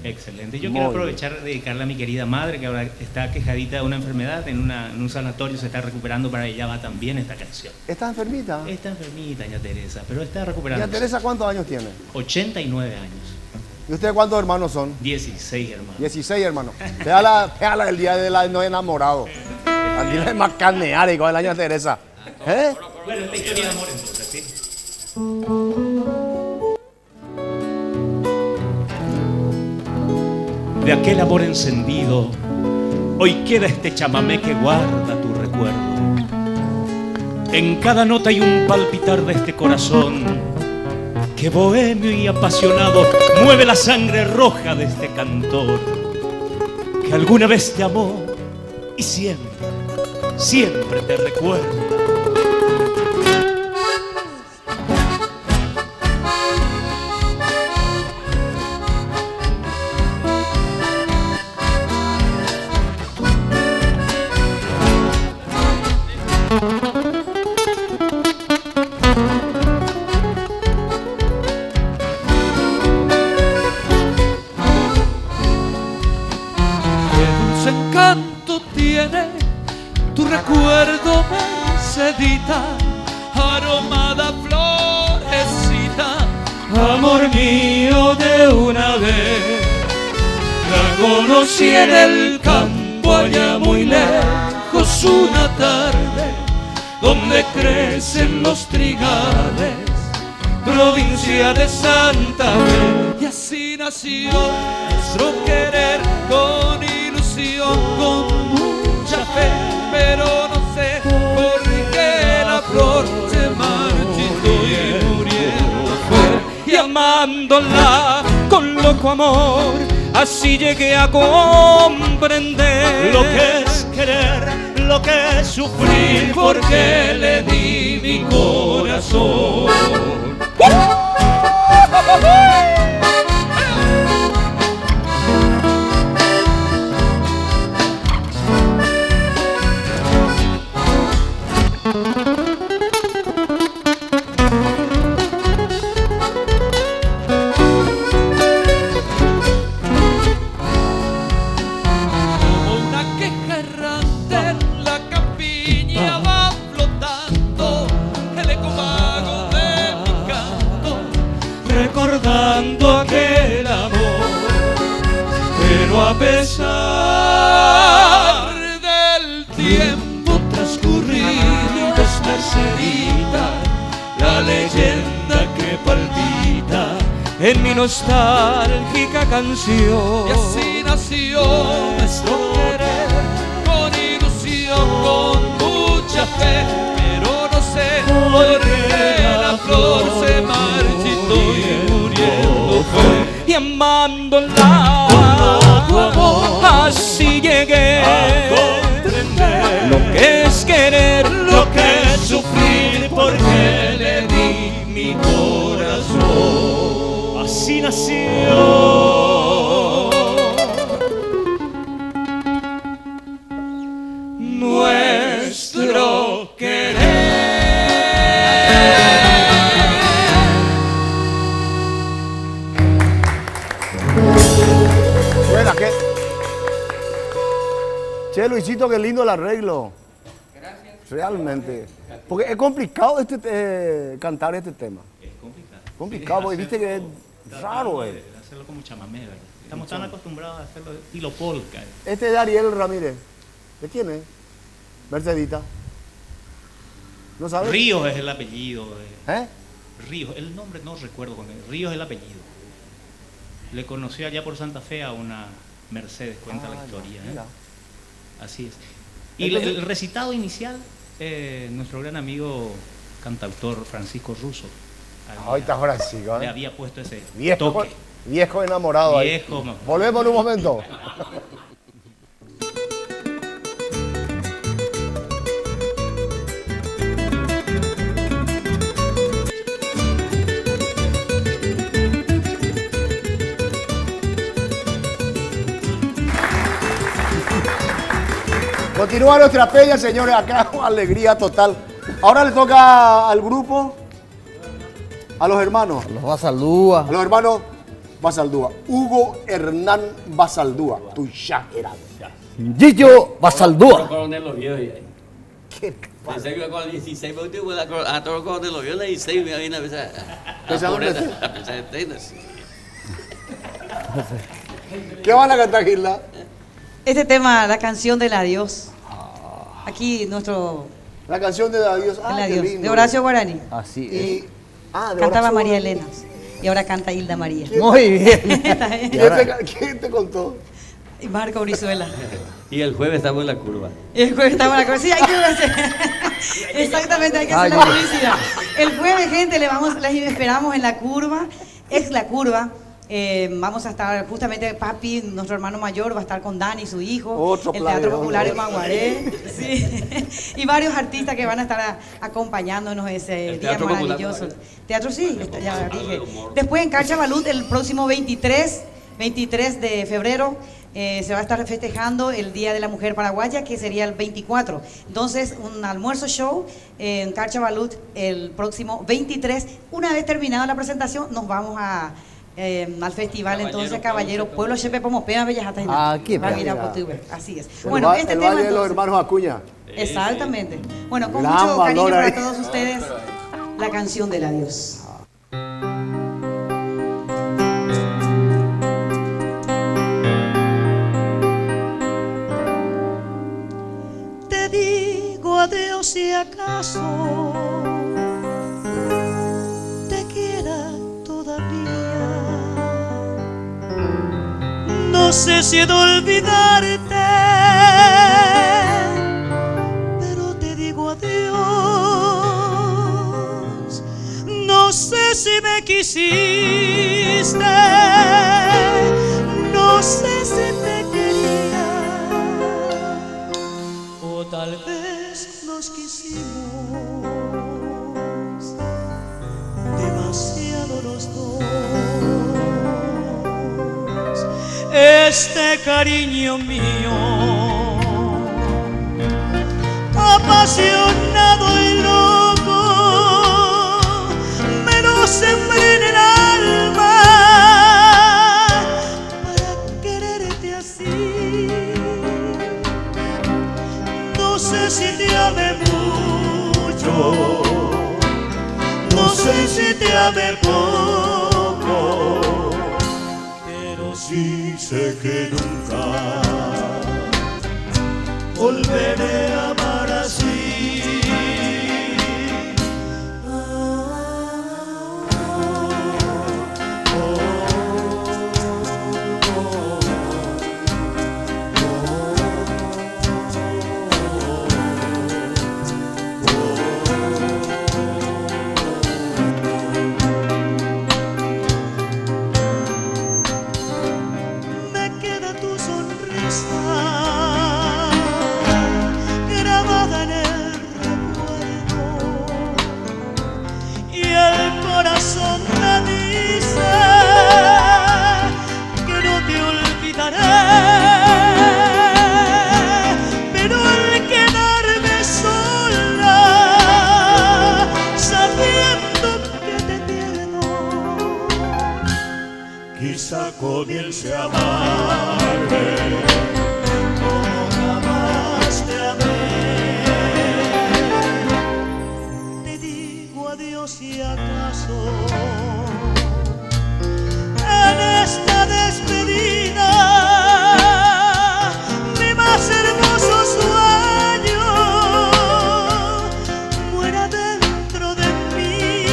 Excelente. Yo quiero aprovechar de dedicarle a mi querida madre, que ahora está quejadita de una enfermedad, en un sanatorio se está recuperando, para ella va también esta canción. ¿Está enfermita? Está enfermita, doña Teresa, pero está recuperando. ¿Doña Teresa cuántos años tiene? 89 años. ¿Y ustedes cuántos hermanos son? 16 hermanos. 16 hermanos. Véala el día de los enamorados. Andile de macanear y con el año Teresa. Bueno, esta historia de amor entonces, ¿sí? De aquel amor encendido, hoy queda este chamamé que guarda tu recuerdo. En cada nota hay un palpitar de este corazón que bohemio y apasionado mueve la sangre roja de este cantor que alguna vez te amó y siempre, siempre te recuerda. Aromada florecita, amor mío, de una vez la conocí en el campo allá muy lejos una tarde donde crecen los trigales, provincia de Santa Fe, y así nació nuestro querer con ilusión, con mucha fe, pero no sé por qué la flor se marchitó y muriendo fue. Y amándola con loco amor, así llegué a comprender lo que es querer, lo que es sufrir, porque le di mi corazón. Vago A pesar del tiempo transcurrido, está seguida la leyenda que palpita en mi nostálgica canción. Y así nació nuestro querer, con ilusión, con mucha fe, pero no sé por qué la flor se marchitó y muriendo fue. Y amándola, tu amor, así llegué a comprender lo que es querer, lo que es sufrir, porque le di mi corazón. Así nació nuestro querer. Buena, ¿qué? Che, Luisito, qué lindo el arreglo. Gracias. Realmente. Porque es complicado cantar este tema. Es complicado. Complicado, porque viste que es raro, hacerlo como chamamé, ¿verdad? Estamos tan acostumbrados a hacerlo de estilo polka. Este es de Ariel Ramírez. ¿De quién es? Mercedita. ¿No sabes? Ríos es el apellido. ¿Eh? Ríos, el nombre no recuerdo con él. Ríos es el apellido. Le conocí allá por Santa Fe a una Mercedes, cuenta la historia. Así es. Y entonces, el recitado inicial, nuestro gran amigo cantautor Francisco Russo. Ahí está Francisco. Le había puesto ese viejo, toque. Viejo enamorado viejo, ahí. Volvemos en un momento. Continúa nuestra peña, señores, acá alegría total. Ahora le toca al grupo, a los hermanos. A los Basaldúa. A los hermanos Basaldúa. Hugo Hernán Basaldúa. Tu exagerado. Gillo Basaldúa. Coronel Oviedo. ¿Qué? Pensé que con el 16 me tuve a todo el Coronel Oviedo, el 16 me vine a pensar. A pensar en tenis. ¿Qué van a cantar, Gilda? Este tema, la canción del adiós. Aquí nuestro... La canción del adiós. El adiós, de Horacio Guarani. Así es. Cantaba María Elena. Y ahora canta Hilda María. Muy bien. ¿Quién te contó? Y Marco Brizuela. Y el jueves estamos en la curva. Y el jueves estamos en la curva. Sí, hay que hacer. Exactamente, hay que hacer la publicidad. El jueves, gente, les esperamos en la curva. Es la curva. Vamos a estar, justamente Papi, nuestro hermano mayor, va a estar con Dani, su hijo, el Teatro Popular en Maguaré, sí. Y varios artistas que van a estar acompañándonos ese día maravilloso. Teatro, sí, ya dije. Después en Cancha Balut, el próximo 23 de febrero, se va a estar festejando el Día de la Mujer Paraguaya, que sería el 24. Entonces, un almuerzo show en Cancha Balut el próximo 23. Una vez terminada la presentación, nos vamos al festival, entonces Caballero Pueblo Chepe Pomopea Bellas qué así es. Bueno, este tema de los hermanos Acuña. Exactamente. Bueno, con mucho cariño para todos ustedes, la canción del adiós. Te digo adiós si acaso te quiera todavía. No sé si he de olvidarte, pero te digo adiós. No sé si me quisiste, no sé si te quería, o tal vez nos quisimos demasiado los dos. Este cariño mío, apasionado y loco, me lo sembré en el alma para quererte así. No sé si te amé mucho, no sé si te amé poco, Sí sé que nunca volveré a amar así. Grabada en el recuerdo y el corazón me dice que no te olvidaré, pero al quedarme sola sabiendo que te pierdo, quizá comience a amarme como jamás te amé. Te digo adiós y acaso en esta despedida mi más hermoso sueño muera dentro de mí,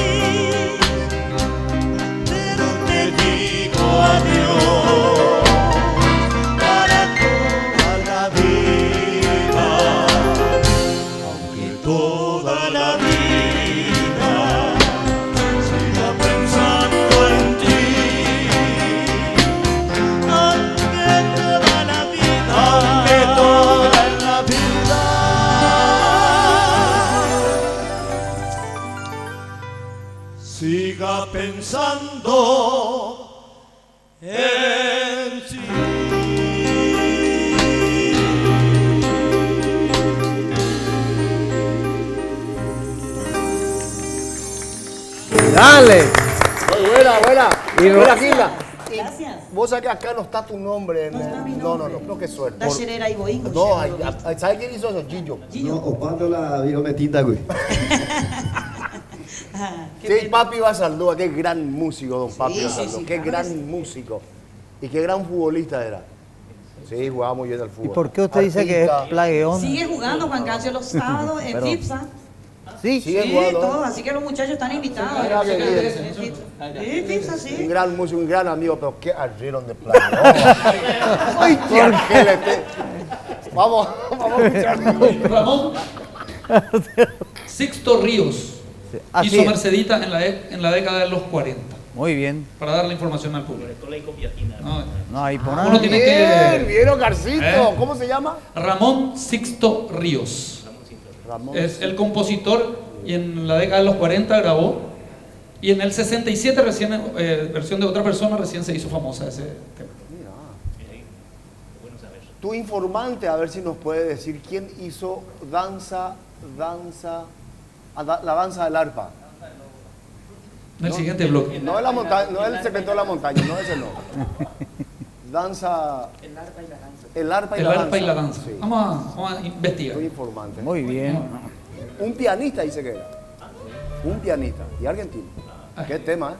pero te digo adiós para toda la vida, aunque toda la vida siga pensando en ti, aunque toda la vida, aunque toda la vida siga pensando en ti. Dale. Muy buena, buena. Y Buena, Gilda. Y Gracias. vos sabés que acá no está tu nombre. No, qué suerte. Da Sherera y Boingo. No, ¿sabes quién hizo eso? Gillo. No, ocupando la virometita, güey. Sí, Papi Basaldúa, qué gran músico, don Papi Sí, Basaldúa. sí, Qué claro gran que sí. músico. Y qué gran futbolista era. Sí, jugaba muy bien al fútbol. ¿Y por qué usted dice que es Artista. plagueón? Sigue jugando Juan Cancio los sábados en Pero- FIPSA. Sí, sigue Sí, jugando. todo, así que los muchachos están invitados. Mira qué bien. Sí, FIPSA, sí. Un gran músico, un gran amigo, pero qué arrieron de plagueón. Ay, qué argelete. Vamos a escuchar. Ramón Sixto Ríos Así hizo es. Mercedita en la década de los 40. Muy bien. Para dar la información al público. No, ahí por Uno tiene Bien, que. vieron, Garcito. ¿Eh? ¿Cómo se llama? Ramón Sixto Ríos. Ramón. Es el compositor y en la década de los 40 grabó. Y en el 67, recién, versión de otra persona, recién se hizo famosa ese tema. Tu informante, a ver si nos puede decir quién hizo la danza del arpa. En el siguiente bloque. No es la montaña, no es el secreto de la montaña, no ese no. Danza. El arpa y la danza. El arpa y la danza. Sí. Vamos a investigar. Soy informante. Muy bien. Un pianista dice que era. Un pianista. Y argentino. ¿Qué tema,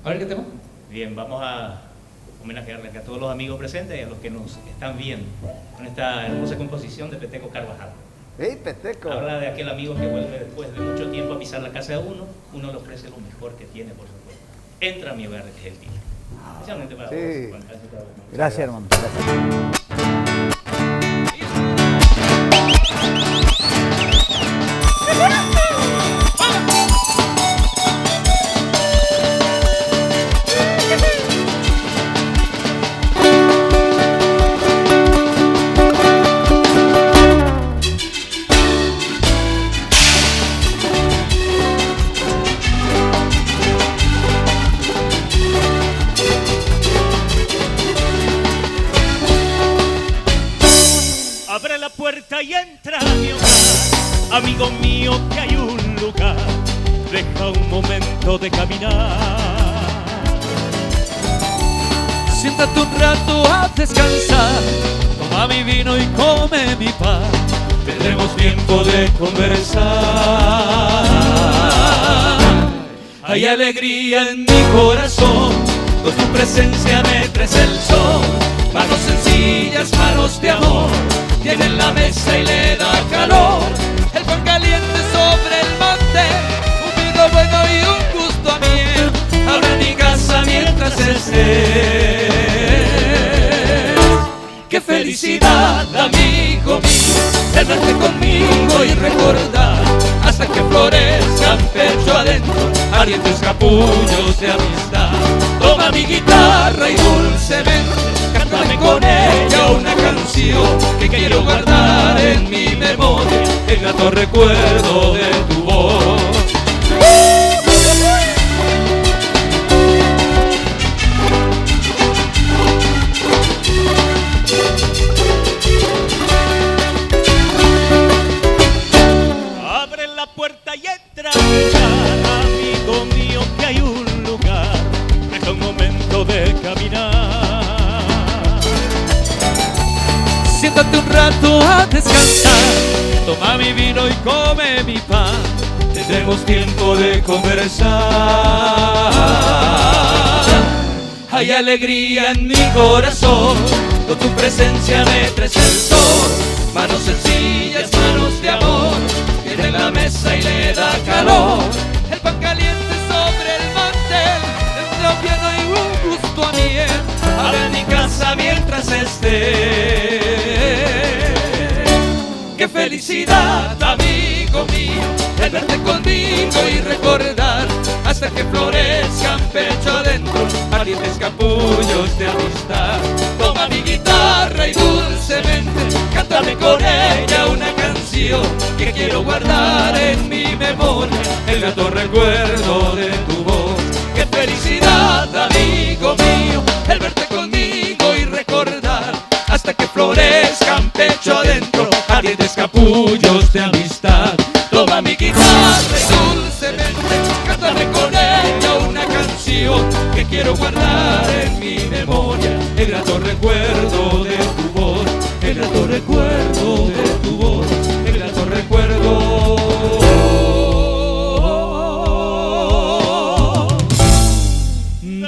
A ver qué tema. Bien, vamos a homenajearles a todos los amigos presentes y a los que nos están viendo con esta hermosa composición de Peteco Carvajal. ¡Ey, Peteco! Habla de aquel amigo que vuelve después de mucho tiempo a pisar la casa de uno le ofrece lo mejor que tiene, por supuesto. Entra a mi hogar, que es el tío. Especialmente para Sí. vos, Juan Carlos. Gracias, hermano. Gracias. Abre la puerta y entra a mi hogar, amigo mío, que hay un lugar. Deja un momento de caminar. Siéntate un rato a descansar, toma mi vino y come mi pan. Tendremos tiempo de conversar. Hay alegría en mi corazón, con tu presencia me traes el sol. Manos sencillas, manos de amor, tienen la mesa y le da calor. El pan caliente sobre el mantel, un vino bueno y un gusto a miel. Habrá en mi casa mientras estés. Qué felicidad, amigo mío, el verte conmigo y recordar hasta que florezcan pecho adentro ardientes capullos de amistad. Toma mi guitarra y dulcemente cántame con ella una canción que quiero guardar en mi memoria, el grato recuerdo de tu voz. Abre la puerta y entra, amigo mío, que hay un lugar, deja un momento de caminar. Siéntate un rato a descansar, toma mi vino y come mi pan, tendremos tiempo de conversar. Hay alegría en mi corazón, con tu presencia me traes el sol. Manos sencillas, manos de amor, tiene la mesa y le da calor. El pan caliente sobre el mantel, el vino lleno y un gusto a miel. Ahora en mi casa mientras esté. Qué felicidad, amigo mío, el verte conmigo y recordar hasta que florezcan pecho adentro ardientes capullos de amistad. Toma mi guitarra y dulcemente cántame con ella una canción que quiero guardar en mi memoria, el grato recuerdo de tu voz. Qué felicidad, amigo mío, el verte conmigo y recordar hasta que florezcan pecho adentro ardientes capullos de amistad. Toma mi guitarra y dulcemente cántame con ella una canción que quiero guardar en mi memoria, el grato recuerdo de tu voz, el grato recuerdo de tu voz, el grato recuerdo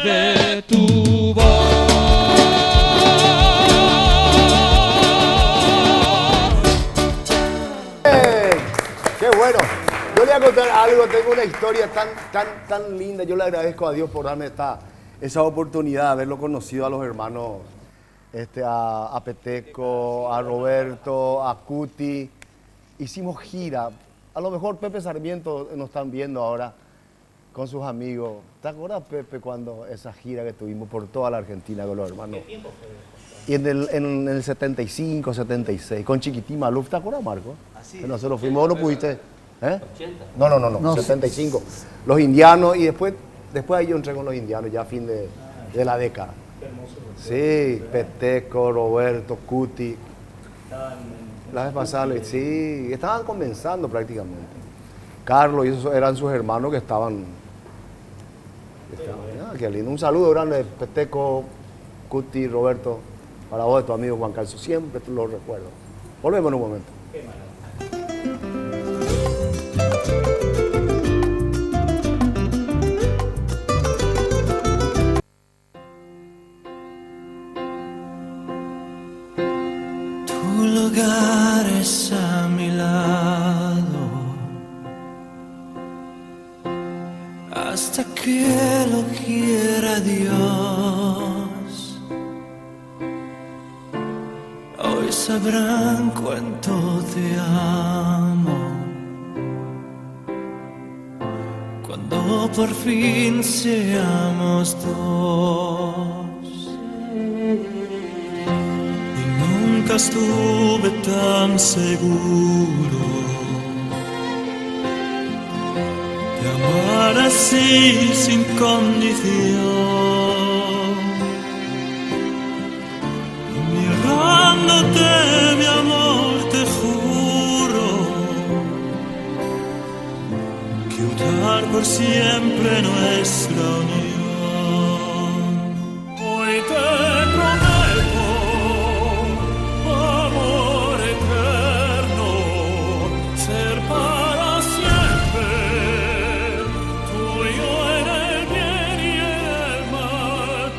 de tu voz. ¡Qué bueno! Yo le voy a contar algo, tengo una historia tan linda. Yo le agradezco a Dios por darme esa oportunidad de haberlo conocido a los hermanos, a Peteco, a Roberto, a Cuti. Hicimos gira. A lo mejor Pepe Sarmiento nos están viendo ahora con sus amigos. ¿Te acuerdas, Pepe, cuando esa gira que tuvimos por toda la Argentina con los hermanos? ¿Qué tiempo fue? Y en el 75, 76, con Chiquitín Maluf, ¿te acuerdas, Marco? Así. Que nosotros fuimos, ¿vos no pudiste? ¿Eh? 80. No, 75. Los indianos, y después ahí yo entré con los indianos, ya a fin de la década. Qué hermoso. Sí, Peteco, Roberto, Cuti. La vez pasada, sí, estaban comenzando prácticamente. Carlos y esos eran sus hermanos que estaban. Qué lindo. Un saludo grande, Peteco, Cuti, Roberto, para vos, de tu amigo Juan Carlos. Siempre te lo recuerdo. Volvemos en un momento. Tu lugar es a mi lado hasta que lo quiera Dios. Hoy sabrán cuánto te amo cuando por fin seamos dos. Nunca estuve tan seguro de amar así sin condición. Mirándote, mi amor, te juro que unir por siempre nuestra unión. Hoy te prometo amor eterno, ser para siempre tuyo en el bien y en el mal,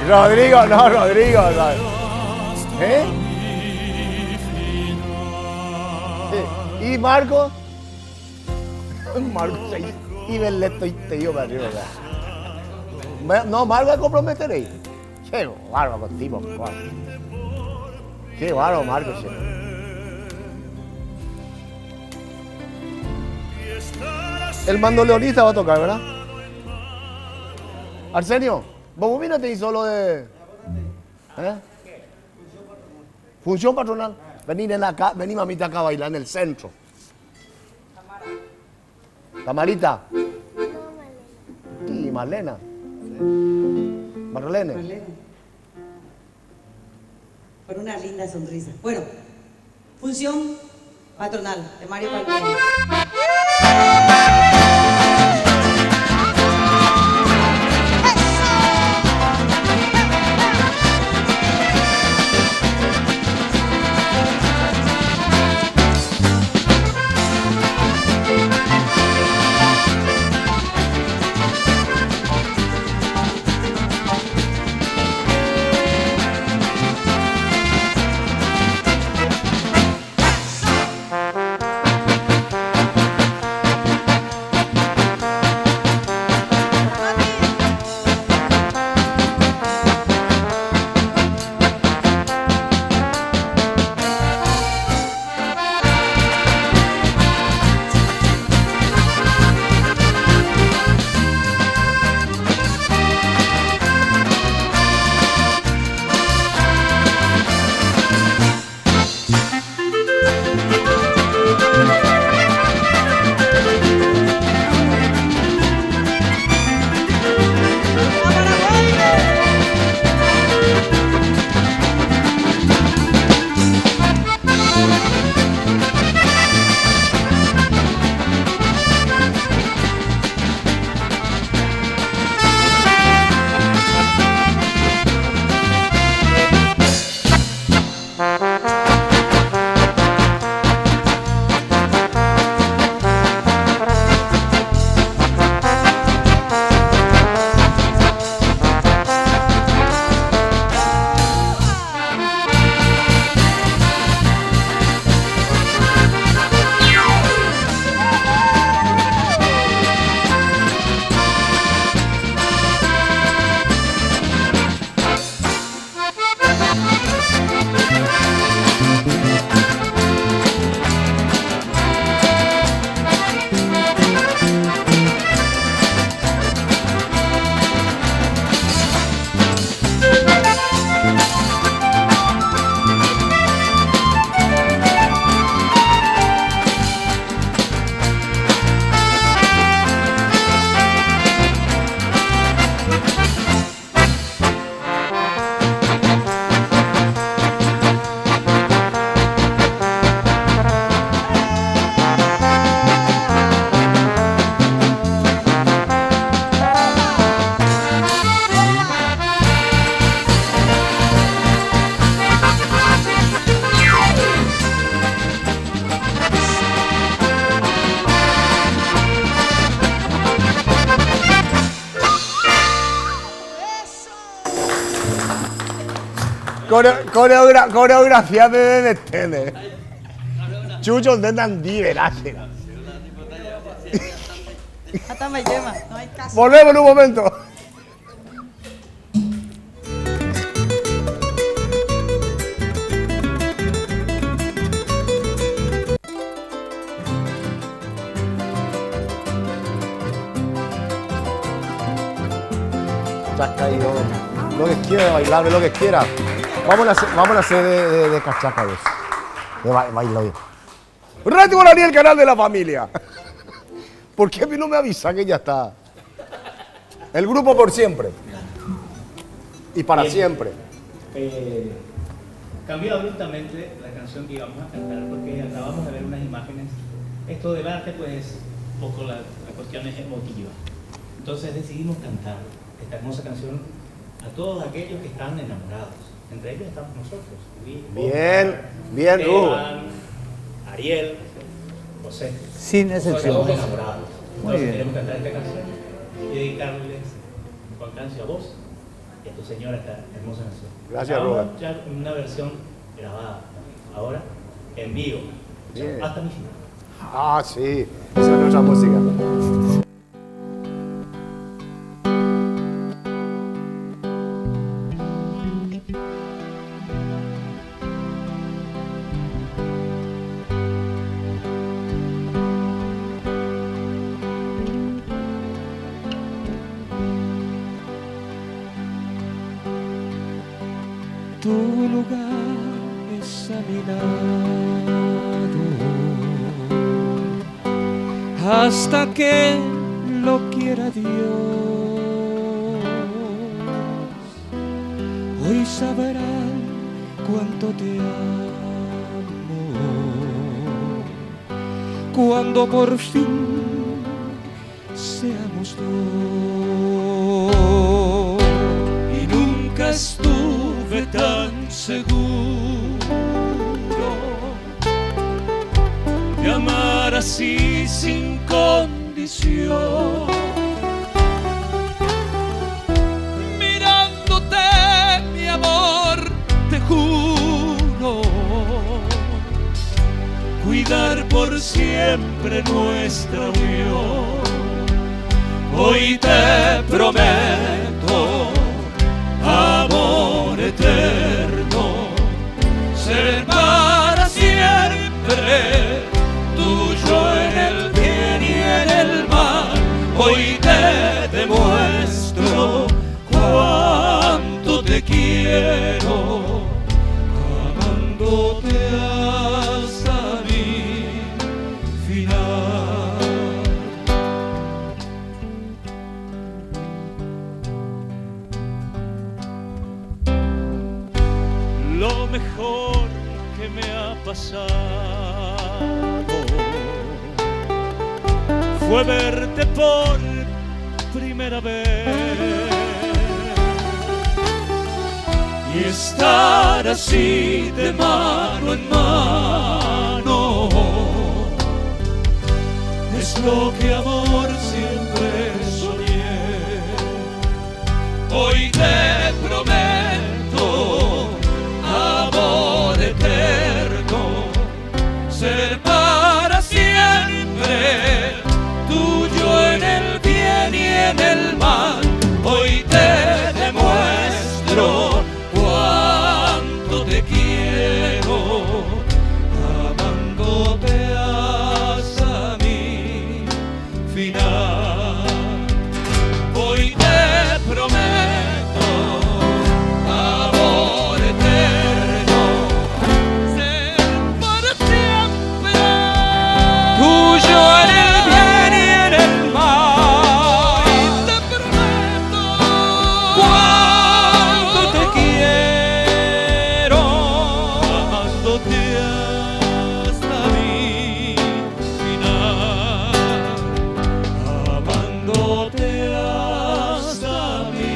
Rodrigo, no, Rodrigo. ¿Sabes? ¿Eh? ¿Y Marco? Marco, y Belleto y te yo, no, Marco es comprometeréis. Che, bárbaro contigo, qué bárbaro, Marco, che. El bandoneonista va a tocar, ¿verdad? Arsenio, vos mírate y solo de... ¿Eh? Función patronal. Vení, acá, vení mamita acá a bailar en el centro. Tamarita. Y Marlena. Marlene. Con una linda sonrisa. Bueno, función patronal de Mario Palmieri. Coreografía de Detene. Chucho de Nandí, verás. Hasta me lleva, no hay caso. Volvemos en un momento. Estás caído. Lo que quiera, bailar, lo que quiera. Vamos a hacer de cachaca de eso. De bailar. Radio Guaraní, el canal de la familia. ¿Por qué a mí no me avisa que ya está? El grupo por siempre. Y para Bien. siempre. Cambió abruptamente la canción que íbamos a cantar porque acabamos de ver unas imágenes. Esto del arte, pues, un poco la cuestión es emotiva. Entonces decidimos cantar esta hermosa canción a todos aquellos que están enamorados. Entre ellos estamos nosotros. Luis, Bien, bien, Esteban, Ariel, José. Sin excepción. Todos enamorados. Muy Entonces bien. queremos cantar esta canción y dedicarles con canción a vos y a tu señora esta hermosa canción. Gracias, Vamos Robert. a escuchar una versión grabada ahora, en vivo. Bien. Hasta mi final. Ah, sí, esa es nuestra música. Tu lugar es a mi lado hasta que lo quiera Dios. Hoy sabrán cuánto te amo cuando por fin seamos dos. Y nunca estuve tan seguro de amar así sin condición. Mirándote, mi amor, te juro cuidar por siempre nuestra unión. Hoy te prometo amor eterno, ser para siempre tuyo en el bien y en el mal. Hoy te demuestro cuánto te quiero, amándote hasta mi final. Lo mejor que me ha pasado fue verte por primera vez y estar así de mano en mano. Es lo que amor siempre soñé. Hoy te prometo amor eterno, ser para siempre tuyo en el bien y en el mal. Hoy te demuestro cuánto te quiero, amándote hasta mi final. Hoy te prometo amor eterno, ser para siempre tuyo en el bien y en el mal. Hoy te prometo cuánto te quiero, amándote hasta mi final, amándote hasta mi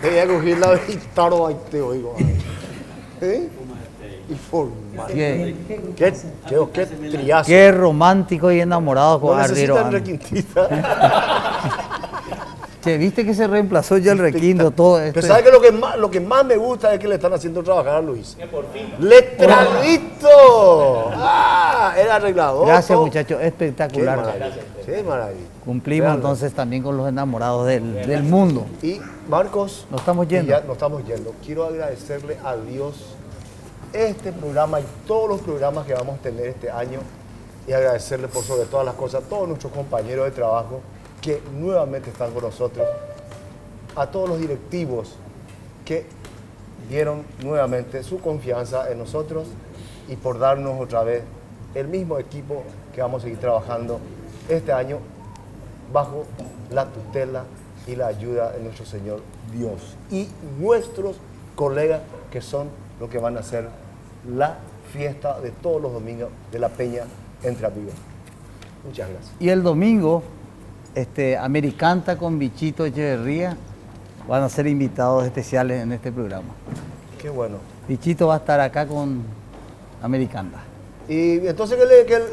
Voy a coger la guitarra y te oigo. ¿Eh? Y formal. ¿Qué triazo? Qué romántico y enamorado con No Ardiro. necesitan requintita. Che, ¿viste que se reemplazó ya el requinto? Todo esto. Pero ¿sabes que lo que más me gusta es que le están haciendo trabajar a Luis? ¡Letradito! ¡Ah! Era arreglado. Gracias, muchachos. Espectacular. Qué maravilla. Qué maravilla. Cumplimos Vean. entonces también con los enamorados del mundo. Y Marcos, nos estamos yendo. Ya nos estamos yendo. Quiero agradecerle a Dios este programa y todos los programas que vamos a tener este año y agradecerle por sobre todas las cosas a todos nuestros compañeros de trabajo que nuevamente están con nosotros, a todos los directivos que dieron nuevamente su confianza en nosotros y por darnos otra vez el mismo equipo que vamos a seguir trabajando este año bajo la tutela y la ayuda de nuestro Señor Dios y nuestros colegas que son los que van a hacer la fiesta de todos los domingos de la Peña Entre Amigos. Muchas gracias. Y el domingo Americanta con Bichito Echeverría van a ser invitados especiales en este programa. Qué bueno. Bichito va a estar acá con Americanta. Y entonces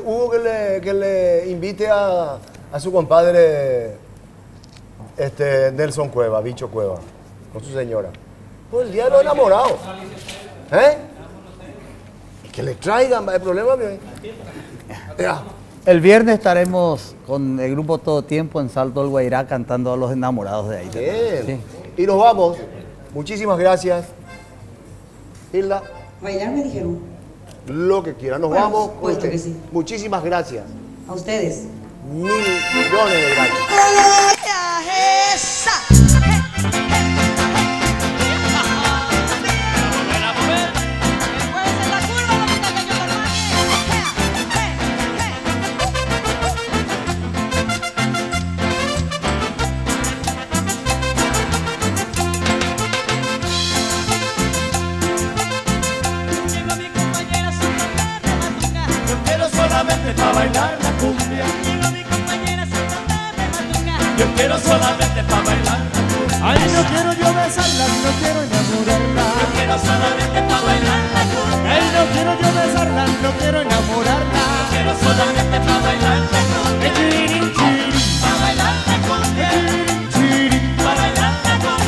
Hugo que le invite a su compadre Nelson Cueva, Bicho Cueva, con su señora. Pues el día de los enamorados. ¿Eh? Y que le traigan, el problema mío. El viernes estaremos con el grupo Todo Tiempo en Salto del Guairá cantando a los enamorados de ahí. Bien. Sí. Y nos vamos. Muchísimas gracias. Hilda. Bailar me dijeron. Lo que quiera. Nos vamos. Puesto que sí. Muchísimas gracias. A ustedes. 1.000 millones de gracias. Para bailar la cumbia. Quiero mi compañera sin cantar de matunga. Yo quiero solamente para bailar la cumbia. Ay, no quiero yo besarla, no quiero enamorarla. Yo quiero solamente para bailar la cumbia. Ay, no quiero yo besarla, no quiero enamorarla. Yo quiero solamente para bailar la cumbia. Chirin, chirin, para bailar la cumbia. Chirin, chirin, para bailar la cumbia.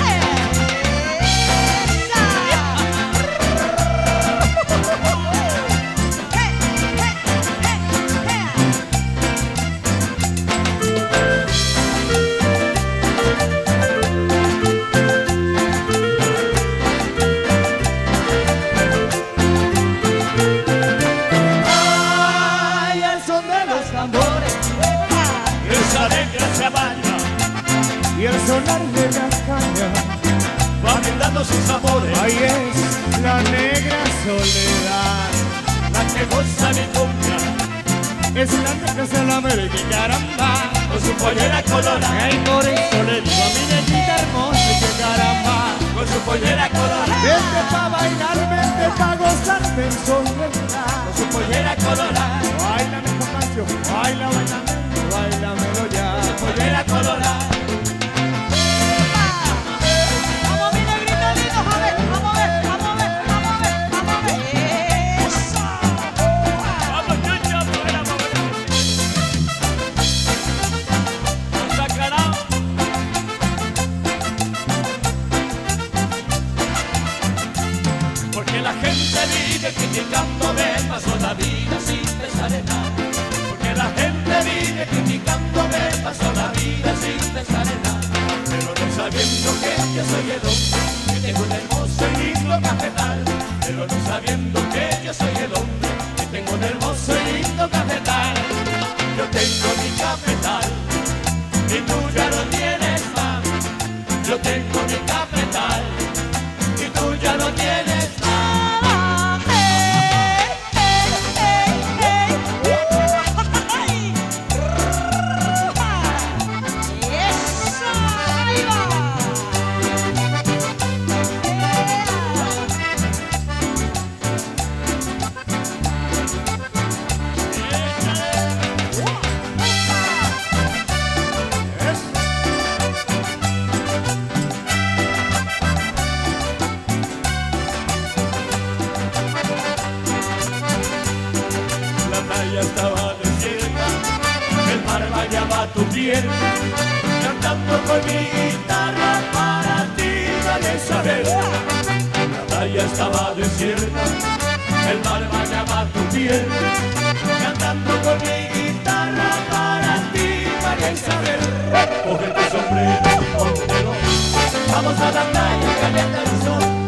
Y el sonar de las cañas va brindando sus amores. Ahí es la negra soledad, la que goza mi cumbia. Es la negra Salamere que caramba, con su pollera colorada. Y por eso le digo a mi negrita hermosa que caramba, con su pollera colorada. Vente pa' bailar, vente pa' gozarme en soledad, con su pollera colorada. Báilame esta canción, báilamelo ya, con su pollera colorada. Criticándome pasó la vida sin pensar en nada. Porque la gente vive criticándome pasó la vida sin pensar en nada. Pero no sabiendo que yo soy el hombre, que tengo un hermoso y lindo cafetal. Pero no sabiendo que yo soy el hombre, que tengo un hermoso y lindo cafetal. Yo tengo mi cafetal y tú ya lo tienes más. Yo tengo mi cafetal y tú ya lo tienes más. Estaba desierta, el mar bañaba tu piel, cantando con mi guitarra para ti, dale saber. La playa estaba desierta, el mar bañaba tu piel, cantando con mi guitarra para ti, dale saber. Coge tu sombrero y póntelo, vamos a la playa, calienta el sol.